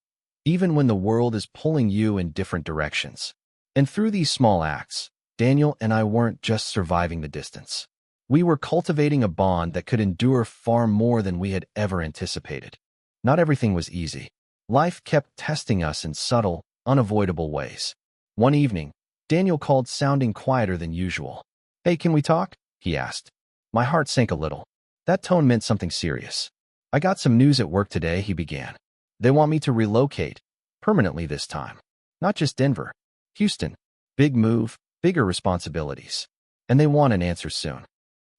even when the world is pulling you in different directions. And through these small acts, Daniel and I weren't just surviving the distance. We were cultivating a bond that could endure far more than we had ever anticipated. Not everything was easy. Life kept testing us in subtle, unavoidable ways. One evening, Daniel called sounding quieter than usual. "Hey, can we talk?" he asked. My heart sank a little. That tone meant something serious. "I got some news at work today," he began. "They want me to relocate, permanently this time. Not just Denver, Houston. Big move, bigger responsibilities. And they want an answer soon."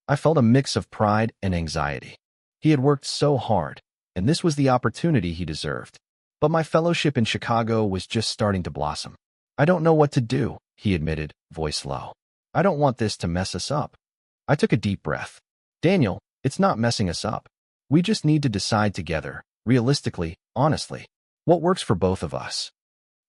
I felt a mix of pride and anxiety. He had worked so hard, and this was the opportunity he deserved. But my fellowship in Chicago was just starting to blossom. "I don't know what to do," he admitted, voice low. "I don't want this to mess us up." I took a deep breath. "Daniel, it's not messing us up. We just need to decide together, realistically, honestly, what works for both of us."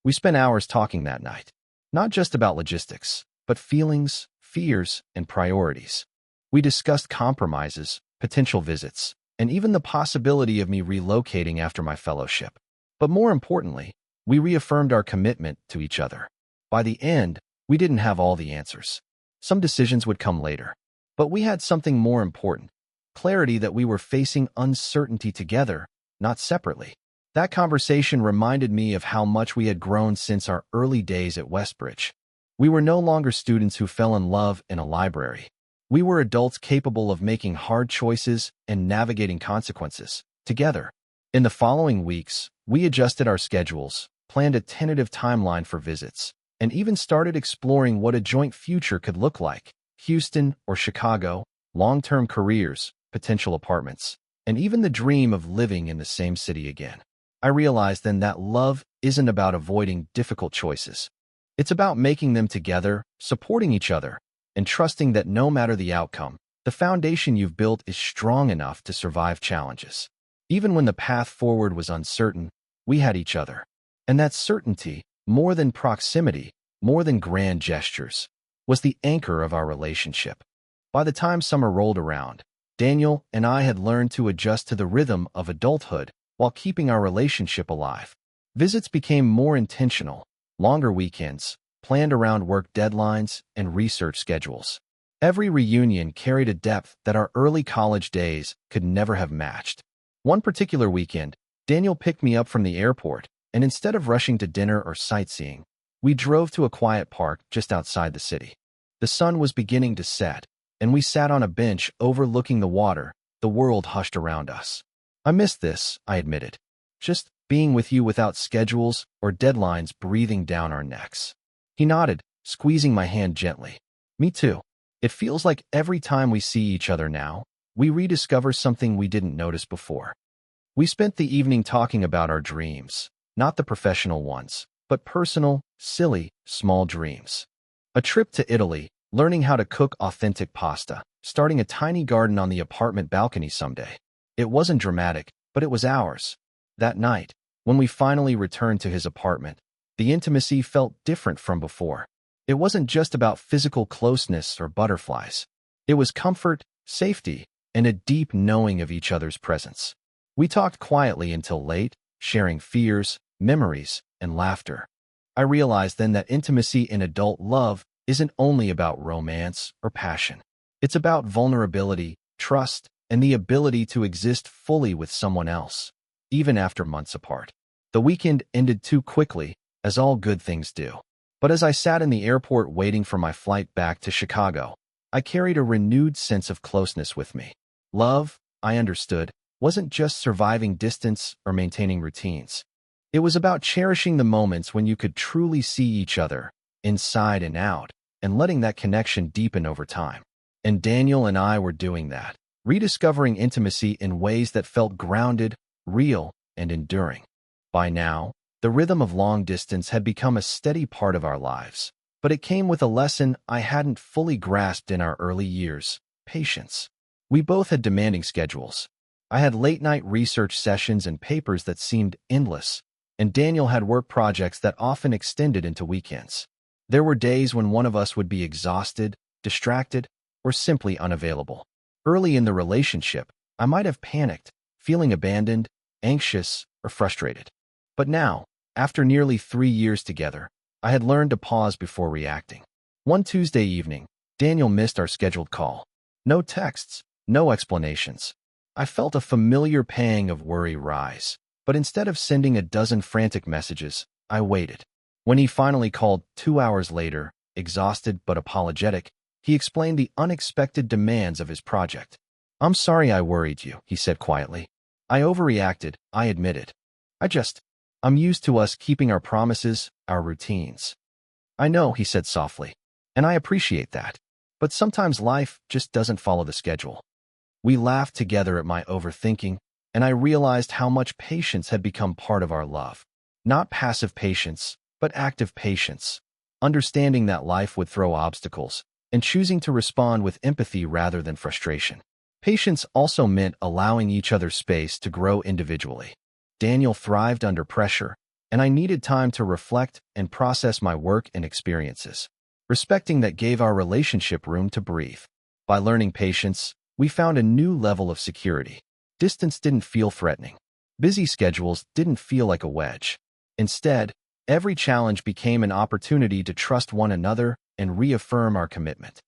We spent hours talking that night, not just about logistics, but feelings, fears, and priorities. We discussed compromises, potential visits, and even the possibility of me relocating after my fellowship. But more importantly, we reaffirmed our commitment to each other. By the end, we didn't have all the answers. Some decisions would come later. But we had something more important: clarity that we were facing uncertainty together, not separately. That conversation reminded me of how much we had grown since our early days at Westbridge. We were no longer students who fell in love in a library. We were adults capable of making hard choices and navigating consequences, together. In the following weeks, we adjusted our schedules, planned a tentative timeline for visits, and even started exploring what a joint future could look like: Houston or Chicago, long-term careers, potential apartments, and even the dream of living in the same city again. I realized then that love isn't about avoiding difficult choices. It's about making them together, supporting each other, and trusting that no matter the outcome, the foundation you've built is strong enough to survive challenges. Even when the path forward was uncertain, we had each other. And that certainty, more than proximity, more than grand gestures, was the anchor of our relationship. By the time summer rolled around, Daniel and I had learned to adjust to the rhythm of adulthood while keeping our relationship alive. Visits became more intentional, longer weekends, planned around work deadlines and research schedules. Every reunion carried a depth that our early college days could never have matched. One particular weekend, Daniel picked me up from the airport, and instead of rushing to dinner or sightseeing, we drove to a quiet park just outside the city. The sun was beginning to set, and we sat on a bench overlooking the water. The world hushed around us. "I missed this," I admitted. "Just being with you without schedules or deadlines breathing down our necks." He nodded, squeezing my hand gently. "Me too. It feels like every time we see each other now, we rediscover something we didn't notice before." We spent the evening talking about our dreams, not the professional ones, but personal, silly, small dreams. A trip to Italy, learning how to cook authentic pasta, starting a tiny garden on the apartment balcony someday. It wasn't dramatic, but it was ours. That night, when we finally returned to his apartment, the intimacy felt different from before. It wasn't just about physical closeness or butterflies. It was comfort, safety, and a deep knowing of each other's presence. We talked quietly until late, sharing fears, memories, and laughter. I realized then that intimacy in adult love isn't only about romance or passion. It's about vulnerability, trust, and the ability to exist fully with someone else, even after months apart. The weekend ended too quickly, as all good things do. But as I sat in the airport waiting for my flight back to Chicago, I carried a renewed sense of closeness with me. Love, I understood, wasn't just surviving distance or maintaining routines. It was about cherishing the moments when you could truly see each other, inside and out, and letting that connection deepen over time. And Daniel and I were doing that, rediscovering intimacy in ways that felt grounded, real, and enduring. By now, the rhythm of long distance had become a steady part of our lives, but it came with a lesson I hadn't fully grasped in our early years: patience. We both had demanding schedules. I had late-night research sessions and papers that seemed endless, and Daniel had work projects that often extended into weekends. There were days when one of us would be exhausted, distracted, or simply unavailable. Early in the relationship, I might have panicked, feeling abandoned, anxious, or frustrated. But now, after nearly 3 years together, I had learned to pause before reacting. One Tuesday evening, Daniel missed our scheduled call. No texts, no explanations. I felt a familiar pang of worry rise, but instead of sending a dozen frantic messages, I waited. When he finally called 2 hours later, exhausted but apologetic, he explained the unexpected demands of his project. "I'm sorry I worried you," he said quietly. "I overreacted, I admitted. I'm used to us keeping our promises, our routines." "I know," he said softly, "and I appreciate that. But sometimes life just doesn't follow the schedule." We laughed together at my overthinking, and I realized how much patience had become part of our love. Not passive patience, but active patience. Understanding that life would throw obstacles, and choosing to respond with empathy rather than frustration. Patience also meant allowing each other space to grow individually. Daniel thrived under pressure, and I needed time to reflect and process my work and experiences. Respecting that gave our relationship room to breathe. By learning patience, we found a new level of security. Distance didn't feel threatening. Busy schedules didn't feel like a wedge. Instead, every challenge became an opportunity to trust one another and reaffirm our commitment.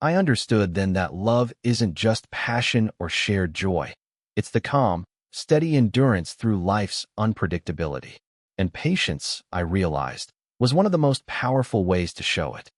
I understood then that love isn't just passion or shared joy. It's the calm, steady endurance through life's unpredictability. And patience, I realized, was one of the most powerful ways to show it.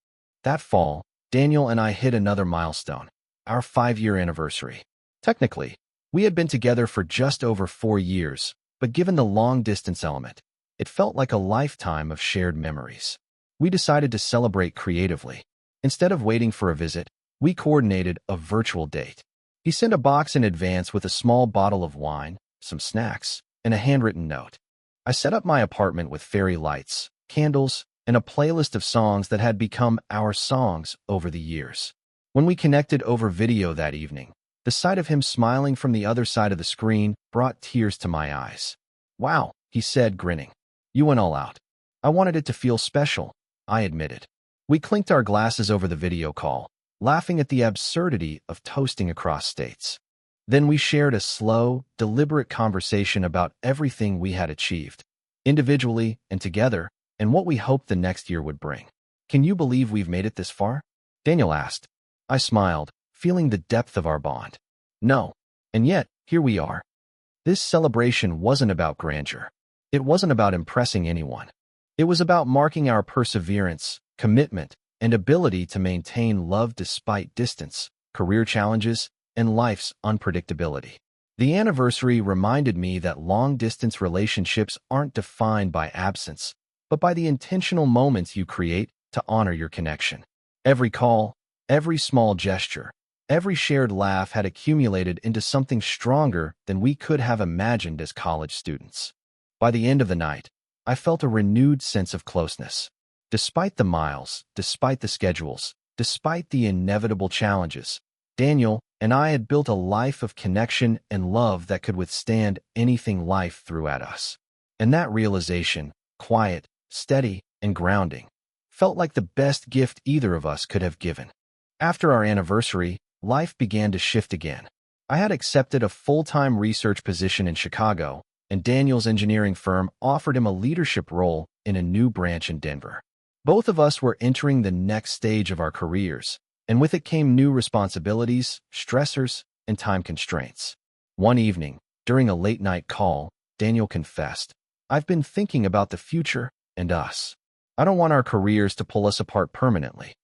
That fall, Daniel and I hit another milestone, our 5-year anniversary. Technically, we had been together for just over 4 years, but given the long-distance element, it felt like a lifetime of shared memories. We decided to celebrate creatively. Instead of waiting for a visit, we coordinated a virtual date. He sent a box in advance with a small bottle of wine, some snacks, and a handwritten note. I set up my apartment with fairy lights, candles, and a playlist of songs that had become our songs over the years. When we connected over video that evening, the sight of him smiling from the other side of the screen brought tears to my eyes. "Wow," he said, grinning. "You went all out." "I wanted it to feel special," I admitted. We clinked our glasses over the video call, laughing at the absurdity of toasting across states. Then we shared a slow, deliberate conversation about everything we had achieved, individually and together, and what we hoped the next year would bring. "Can you believe we've made it this far?" Daniel asked. I smiled, feeling the depth of our bond. "No. And yet, here we are." This celebration wasn't about grandeur. It wasn't about impressing anyone. It was about marking our perseverance, commitment, and ability to maintain love despite distance, career challenges, and life's unpredictability. The anniversary reminded me that long-distance relationships aren't defined by absence, but by the intentional moments you create to honor your connection. Every call, every small gesture, every shared laugh had accumulated into something stronger than we could have imagined as college students. By the end of the night, I felt a renewed sense of closeness. Despite the miles, despite the schedules, despite the inevitable challenges, Daniel and I had built a life of connection and love that could withstand anything life threw at us. And that realization, quiet, steady, and grounding, felt like the best gift either of us could have given. After our anniversary, life began to shift again. I had accepted a full-time research position in Chicago, and Daniel's engineering firm offered him a leadership role in a new branch in Denver. Both of us were entering the next stage of our careers, and with it came new responsibilities, stressors, and time constraints. One evening, during a late-night call, Daniel confessed, "I've been thinking about the future and us. I don't want our careers to pull us apart permanently."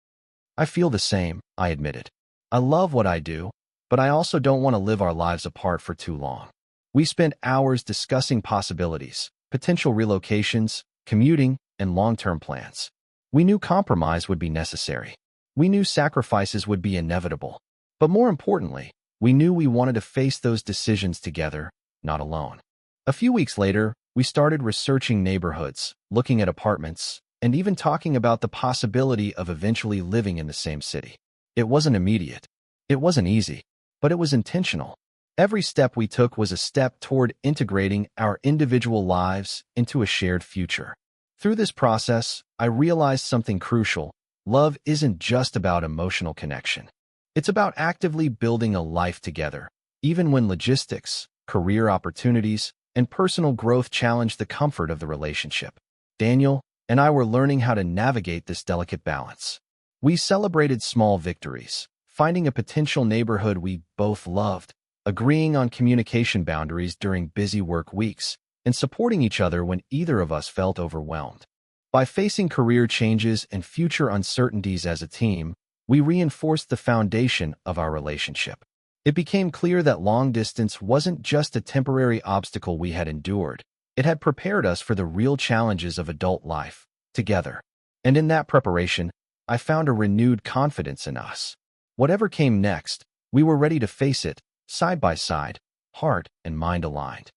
"I feel the same," I admitted. "I love what I do, but I also don't want to live our lives apart for too long." We spent hours discussing possibilities, potential relocations, commuting, and long-term plans. We knew compromise would be necessary. We knew sacrifices would be inevitable. But more importantly, we knew we wanted to face those decisions together, not alone. A few weeks later, we started researching neighborhoods, looking at apartments, and even talking about the possibility of eventually living in the same city. It wasn't immediate. It wasn't easy, but it was intentional. Every step we took was a step toward integrating our individual lives into a shared future. Through this process, I realized something crucial. Love isn't just about emotional connection. It's about actively building a life together, even when logistics, career opportunities, and personal growth challenge the comfort of the relationship. Daniel and I were learning how to navigate this delicate balance. We celebrated small victories, finding a potential neighborhood we both loved, agreeing on communication boundaries during busy work weeks, and supporting each other when either of us felt overwhelmed. By facing career changes and future uncertainties as a team, we reinforced the foundation of our relationship. It became clear that long distance wasn't just a temporary obstacle we had endured. It had prepared us for the real challenges of adult life, together. And in that preparation, I found a renewed confidence in us. Whatever came next, we were ready to face it, side by side, heart and mind aligned.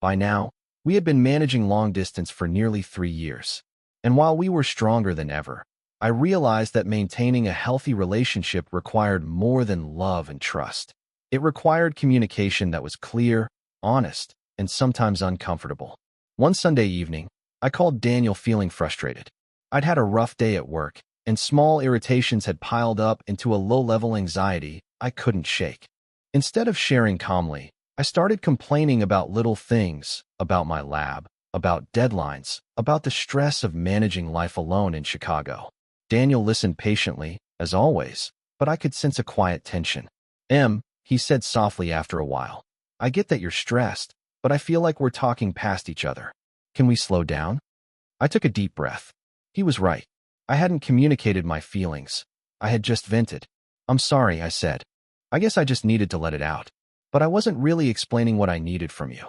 By now, we had been managing long distance for nearly 3 years. And while we were stronger than ever, I realized that maintaining a healthy relationship required more than love and trust. It required communication that was clear, honest, and sometimes uncomfortable. One Sunday evening, I called Daniel feeling frustrated. I'd had a rough day at work, and small irritations had piled up into a low-level anxiety I couldn't shake. Instead of sharing calmly, I started complaining about little things, about my lab, about deadlines, about the stress of managing life alone in Chicago. Daniel listened patiently, as always, but I could sense a quiet tension. He said softly after a while, I get that you're stressed, but I feel like we're talking past each other. Can we slow down? I took a deep breath. He was right. I hadn't communicated my feelings. I had just vented. I'm sorry, I said. I guess I just needed to let it out. But I wasn't really explaining what I needed from you.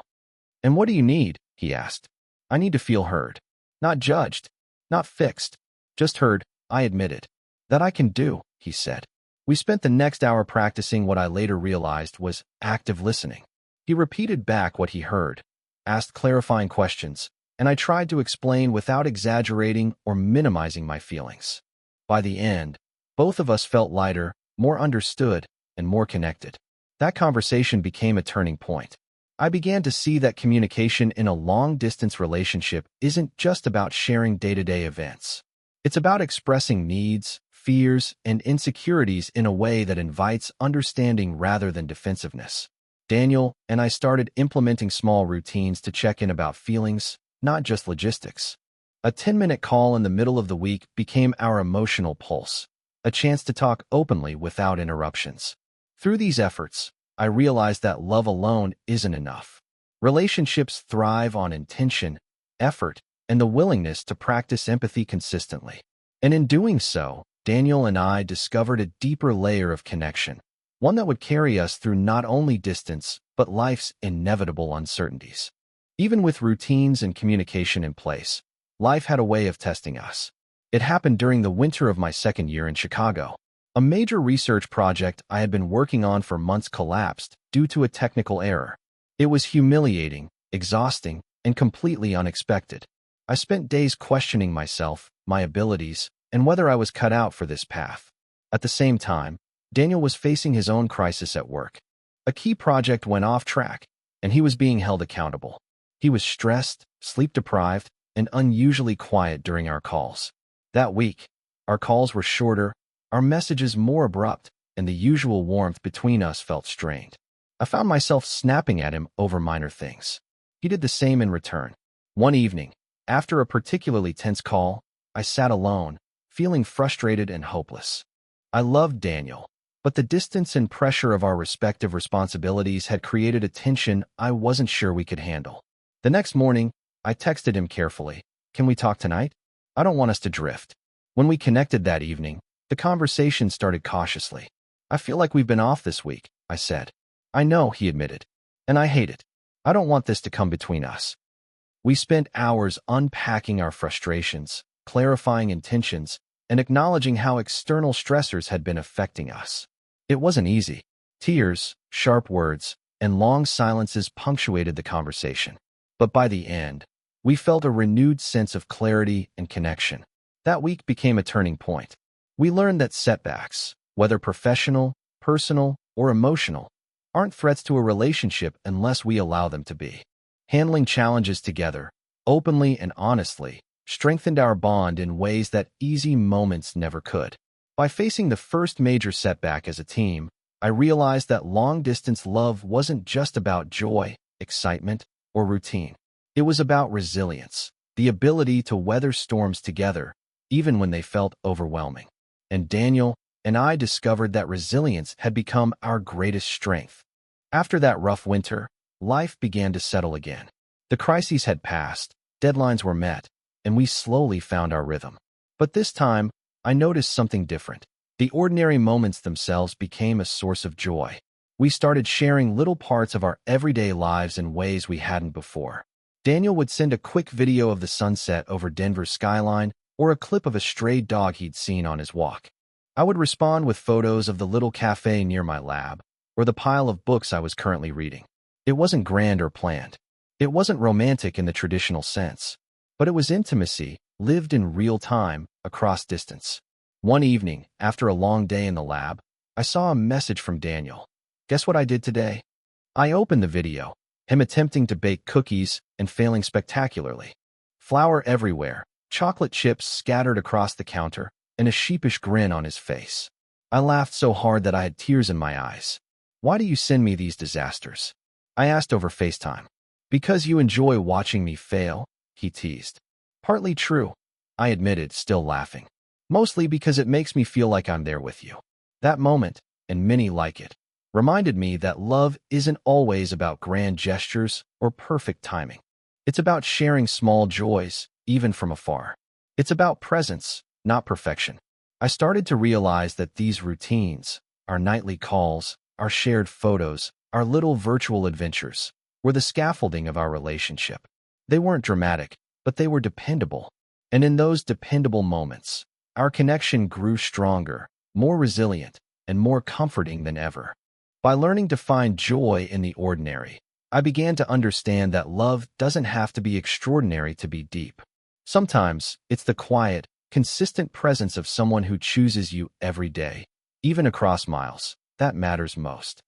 And what do you need? He asked. I need to feel heard. Not judged. Not fixed. Just heard, I admitted. That I can do, he said. We spent the next hour practicing what I later realized was active listening. He repeated back what he heard, asked clarifying questions, and I tried to explain without exaggerating or minimizing my feelings. By the end, both of us felt lighter, more understood, and more connected. That conversation became a turning point. I began to see that communication in a long-distance relationship isn't just about sharing day-to-day events. It's about expressing needs, fears, and insecurities in a way that invites understanding rather than defensiveness. Daniel and I started implementing small routines to check in about feelings, not just logistics. A 10-minute call in the middle of the week became our emotional pulse, a chance to talk openly without interruptions. Through these efforts, I realized that love alone isn't enough. Relationships thrive on intention, effort, and the willingness to practice empathy consistently. And in doing so, Daniel and I discovered a deeper layer of connection, one that would carry us through not only distance, but life's inevitable uncertainties. Even with routines and communication in place, life had a way of testing us. It happened during the winter of my second year in Chicago. A major research project I had been working on for months collapsed due to a technical error. It was humiliating, exhausting, and completely unexpected. I spent days questioning myself, my abilities, and whether I was cut out for this path. At the same time, Daniel was facing his own crisis at work. A key project went off track, and he was being held accountable. He was stressed, sleep-deprived, and unusually quiet during our calls. That week, our calls were shorter, our messages more abrupt, and the usual warmth between us felt strained. I found myself snapping at him over minor things. He did the same in return. One evening, after a particularly tense call, I sat alone, feeling frustrated and hopeless. I loved Daniel, but the distance and pressure of our respective responsibilities had created a tension I wasn't sure we could handle. The next morning, I texted him carefully, "Can we talk tonight? I don't want us to drift." When we connected that evening, the conversation started cautiously. "I feel like we've been off this week," I said. "I know," he admitted, "and I hate it. I don't want this to come between us." We spent hours unpacking our frustrations, clarifying intentions, and acknowledging how external stressors had been affecting us. It wasn't easy. Tears, sharp words, and long silences punctuated the conversation. But by the end, we felt a renewed sense of clarity and connection. That week became a turning point. We learned that setbacks, whether professional, personal, or emotional, aren't threats to a relationship unless we allow them to be. Handling challenges together, openly and honestly, strengthened our bond in ways that easy moments never could. By facing the first major setback as a team, I realized that long-distance love wasn't just about joy, excitement, or routine. It was about resilience, the ability to weather storms together, even when they felt overwhelming. And Daniel and I discovered that resilience had become our greatest strength. After that rough winter, life began to settle again. The crises had passed, deadlines were met, and we slowly found our rhythm. But this time, I noticed something different. The ordinary moments themselves became a source of joy. We started sharing little parts of our everyday lives in ways we hadn't before. Daniel would send a quick video of the sunset over Denver's skyline or a clip of a stray dog he'd seen on his walk. I would respond with photos of the little cafe near my lab or the pile of books I was currently reading. It wasn't grand or planned. It wasn't romantic in the traditional sense, but it was intimacy, lived in real time, across distance. One evening, after a long day in the lab, I saw a message from Daniel. Guess what I did today? I opened the video, him attempting to bake cookies and failing spectacularly. Flour everywhere, chocolate chips scattered across the counter, and a sheepish grin on his face. I laughed so hard that I had tears in my eyes. Why do you send me these disasters? I asked over FaceTime. Because you enjoy watching me fail, he teased. Partly true, I admitted, still laughing. Mostly because it makes me feel like I'm there with you. That moment, and many like it, reminded me that love isn't always about grand gestures or perfect timing. It's about sharing small joys, even from afar. It's about presence, not perfection. I started to realize that these routines, our nightly calls, our shared photos, our little virtual adventures, were the scaffolding of our relationship. They weren't dramatic, but they were dependable. And in those dependable moments, our connection grew stronger, more resilient, and more comforting than ever. By learning to find joy in the ordinary, I began to understand that love doesn't have to be extraordinary to be deep. Sometimes, it's the quiet, consistent presence of someone who chooses you every day, even across miles, that matters most.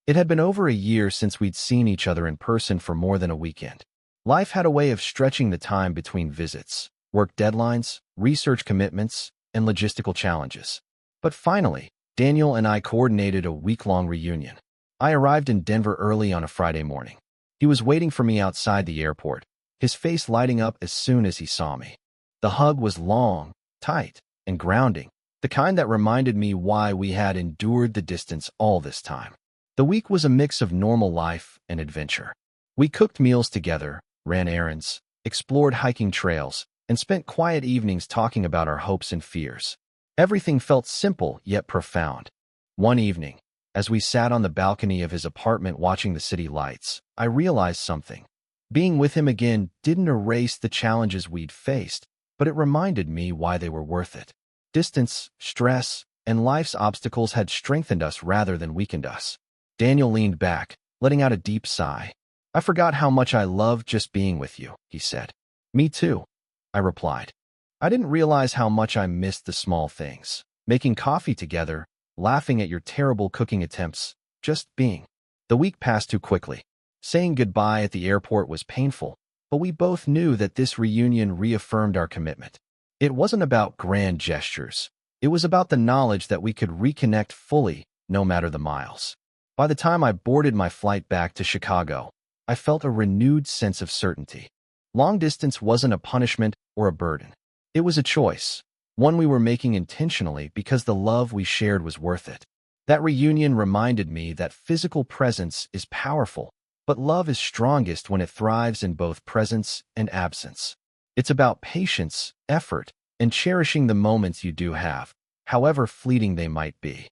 It had been over a year since we'd seen each other in person for more than a weekend. Life had a way of stretching the time between visits, work deadlines, research commitments, and logistical challenges. But finally, Daniel and I coordinated a week-long reunion. I arrived in Denver early on a Friday morning. He was waiting for me outside the airport, his face lighting up as soon as he saw me. The hug was long, tight, and grounding, the kind that reminded me why we had endured the distance all this time. The week was a mix of normal life and adventure. We cooked meals together, ran errands, explored hiking trails, and spent quiet evenings talking about our hopes and fears. Everything felt simple yet profound. One evening, as we sat on the balcony of his apartment watching the city lights, I realized something. Being with him again didn't erase the challenges we'd faced, but it reminded me why they were worth it. Distance, stress, and life's obstacles had strengthened us rather than weakened us. Daniel leaned back, letting out a deep sigh. I forgot how much I loved just being with you, he said. Me too, I replied. I didn't realize how much I missed the small things. Making coffee together, laughing at your terrible cooking attempts, just being. The week passed too quickly. Saying goodbye at the airport was painful, but we both knew that this reunion reaffirmed our commitment. It wasn't about grand gestures. It was about the knowledge that we could reconnect fully, no matter the miles. By the time I boarded my flight back to Chicago, I felt a renewed sense of certainty. Long distance wasn't a punishment or a burden. It was a choice, one we were making intentionally because the love we shared was worth it. That reunion reminded me that physical presence is powerful, but love is strongest when it thrives in both presence and absence. It's about patience, effort, and cherishing the moments you do have, however fleeting they might be.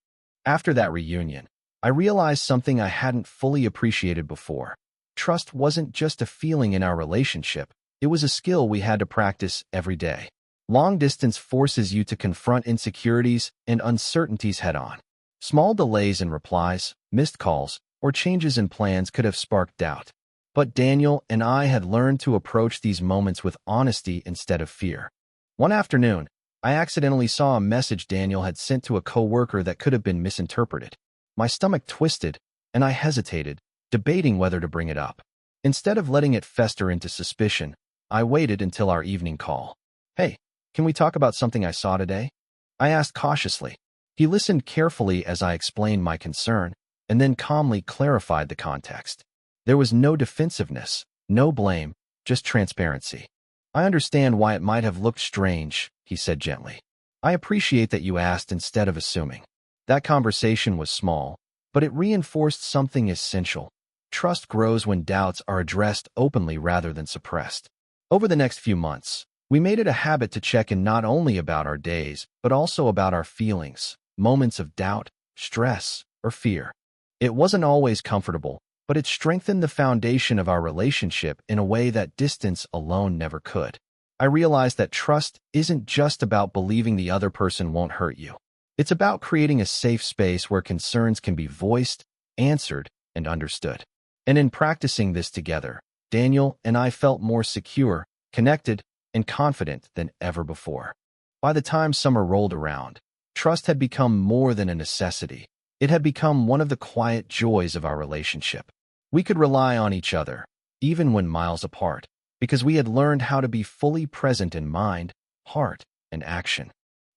After that reunion, I realized something I hadn't fully appreciated before. Trust wasn't just a feeling in our relationship, it was a skill we had to practice every day. Long distance forces you to confront insecurities and uncertainties head-on. Small delays in replies, missed calls, or changes in plans could have sparked doubt. But Daniel and I had learned to approach these moments with honesty instead of fear. One afternoon, I accidentally saw a message Daniel had sent to a coworker that could have been misinterpreted. My stomach twisted, and I hesitated, debating whether to bring it up. Instead of letting it fester into suspicion, I waited until our evening call. "Hey, can we talk about something I saw today?" I asked cautiously. He listened carefully as I explained my concern, and then calmly clarified the context. There was no defensiveness, no blame, just transparency. "I understand why it might have looked strange," he said gently. "I appreciate that you asked instead of assuming." That conversation was small, but it reinforced something essential. Trust grows when doubts are addressed openly rather than suppressed. Over the next few months, we made it a habit to check in not only about our days, but also about our feelings, moments of doubt, stress, or fear. It wasn't always comfortable, but it strengthened the foundation of our relationship in a way that distance alone never could. I realized that trust isn't just about believing the other person won't hurt you. It's about creating a safe space where concerns can be voiced, answered, and understood. And in practicing this together, Daniel and I felt more secure, connected, and confident than ever before. By the time summer rolled around, trust had become more than a necessity. It had become one of the quiet joys of our relationship. We could rely on each other, even when miles apart, because we had learned how to be fully present in mind, heart, and action.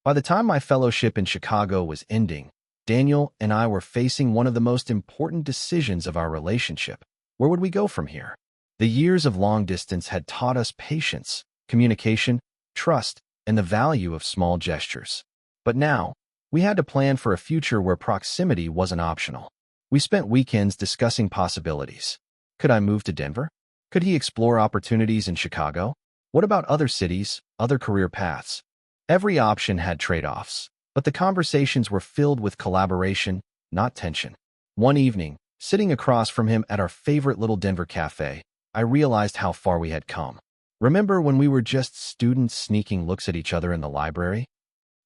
By the time my fellowship in Chicago was ending, Daniel and I were facing one of the most important decisions of our relationship. Where would we go from here? The years of long distance had taught us patience, communication, trust, and the value of small gestures. But now, we had to plan for a future where proximity wasn't optional. We spent weekends discussing possibilities. Could I move to Denver? Could he explore opportunities in Chicago? What about other cities, other career paths? Every option had trade-offs, but the conversations were filled with collaboration, not tension. One evening, sitting across from him at our favorite little Denver cafe, I realized how far we had come. "Remember when we were just students sneaking looks at each other in the library?"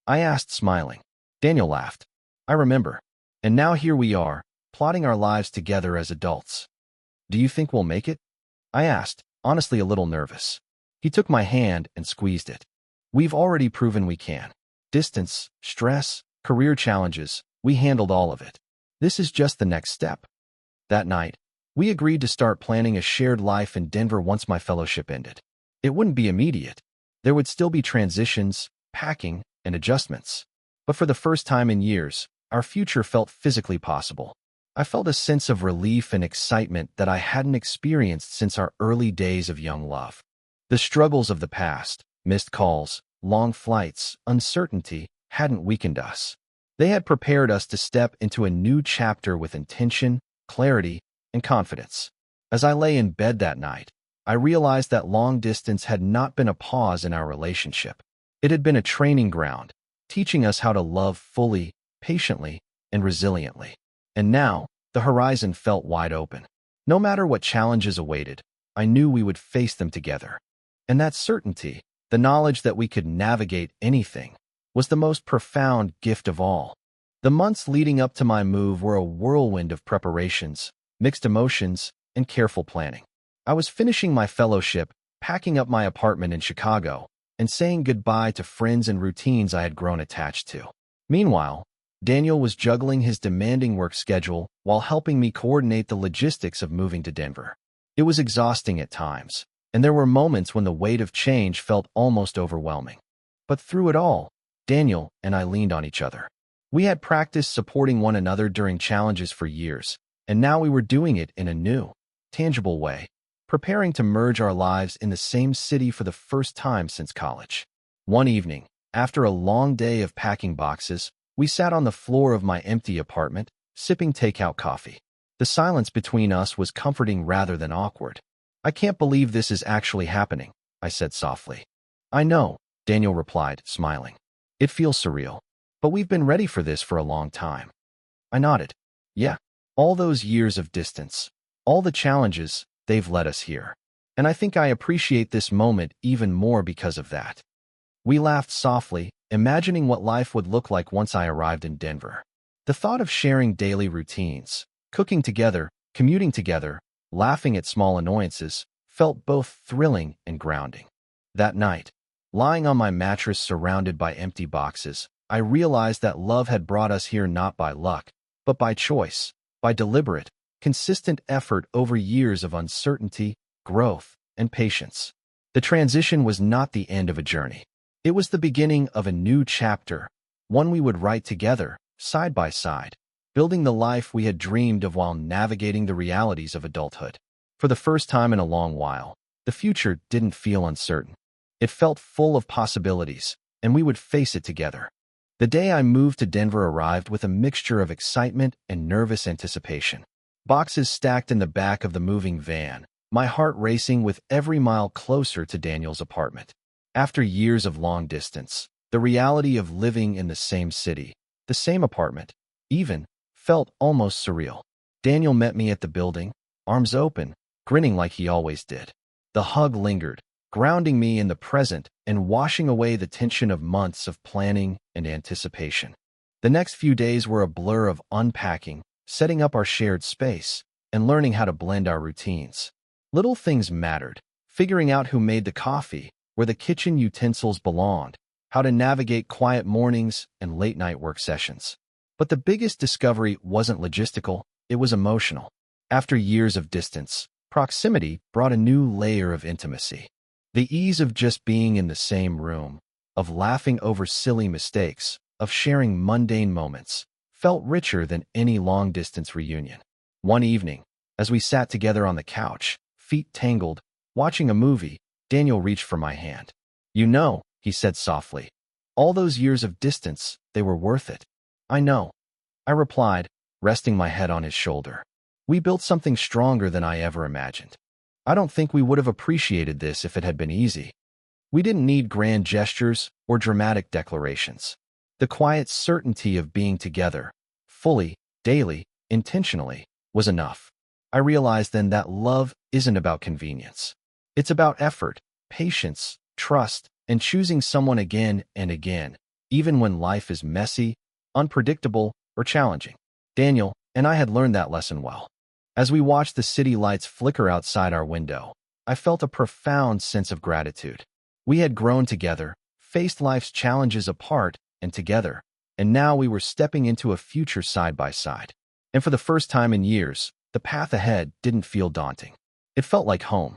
I asked, smiling. Daniel laughed. "I remember. And now here we are, plotting our lives together as adults. Do you think we'll make it?" I asked, honestly a little nervous. He took my hand and squeezed it. "We've already proven we can. Distance, stress, career challenges, we handled all of it. This is just the next step." That night, we agreed to start planning a shared life in Denver once my fellowship ended. It wouldn't be immediate. There would still be transitions, packing, and adjustments. But for the first time in years, our future felt physically possible. I felt a sense of relief and excitement that I hadn't experienced since our early days of young love. The struggles of the past, missed calls, long flights, uncertainty, hadn't weakened us. They had prepared us to step into a new chapter with intention, clarity, and confidence. As I lay in bed that night, I realized that long distance had not been a pause in our relationship. It had been a training ground, teaching us how to love fully, patiently, and resiliently. And now, the horizon felt wide open. No matter what challenges awaited, I knew we would face them together. And that certainty, the knowledge that we could navigate anything, was the most profound gift of all. The months leading up to my move were a whirlwind of preparations, mixed emotions, and careful planning. I was finishing my fellowship, packing up my apartment in Chicago, and saying goodbye to friends and routines I had grown attached to. Meanwhile, Daniel was juggling his demanding work schedule while helping me coordinate the logistics of moving to Denver. It was exhausting at times, and there were moments when the weight of change felt almost overwhelming. But through it all, Daniel and I leaned on each other. We had practiced supporting one another during challenges for years, and now we were doing it in a new, tangible way, preparing to merge our lives in the same city for the first time since college. One evening, after a long day of packing boxes, we sat on the floor of my empty apartment, sipping takeout coffee. The silence between us was comforting rather than awkward. "I can't believe this is actually happening," I said softly. "I know," Daniel replied, smiling. "It feels surreal. But we've been ready for this for a long time." I nodded. "Yeah, all those years of distance, all the challenges, they've led us here. And I think I appreciate this moment even more because of that." We laughed softly, imagining what life would look like once I arrived in Denver. The thought of sharing daily routines, cooking together, commuting together, laughing at small annoyances, felt both thrilling and grounding. That night, lying on my mattress surrounded by empty boxes, I realized that love had brought us here not by luck, but by choice, by deliberate, consistent effort over years of uncertainty, growth, and patience. The transition was not the end of a journey. It was the beginning of a new chapter, one we would write together, side by side, building the life we had dreamed of while navigating the realities of adulthood. For the first time in a long while, the future didn't feel uncertain. It felt full of possibilities, and we would face it together. The day I moved to Denver arrived with a mixture of excitement and nervous anticipation. Boxes stacked in the back of the moving van, my heart racing with every mile closer to Daniel's apartment. After years of long distance, the reality of living in the same city, the same apartment, even, felt almost surreal. Daniel met me at the building, arms open, grinning like he always did. The hug lingered, grounding me in the present and washing away the tension of months of planning and anticipation. The next few days were a blur of unpacking, setting up our shared space, and learning how to blend our routines. Little things mattered, figuring out who made the coffee, where the kitchen utensils belonged, how to navigate quiet mornings and late-night work sessions. But the biggest discovery wasn't logistical, it was emotional. After years of distance, proximity brought a new layer of intimacy. The ease of just being in the same room, of laughing over silly mistakes, of sharing mundane moments, felt richer than any long-distance reunion. One evening, as we sat together on the couch, feet tangled, watching a movie, Daniel reached for my hand. "You know," he said softly, "all those years of distance, they were worth it." "I know," I replied, resting my head on his shoulder. "We built something stronger than I ever imagined. I don't think we would have appreciated this if it had been easy." We didn't need grand gestures or dramatic declarations. The quiet certainty of being together, fully, daily, intentionally, was enough. I realized then that love isn't about convenience. It's about effort, patience, trust, and choosing someone again and again, even when life is messy, unpredictable, or challenging. Daniel and I had learned that lesson well. As we watched the city lights flicker outside our window, I felt a profound sense of gratitude. We had grown together, faced life's challenges apart and together, and now we were stepping into a future side by side. And for the first time in years, the path ahead didn't feel daunting. It felt like home.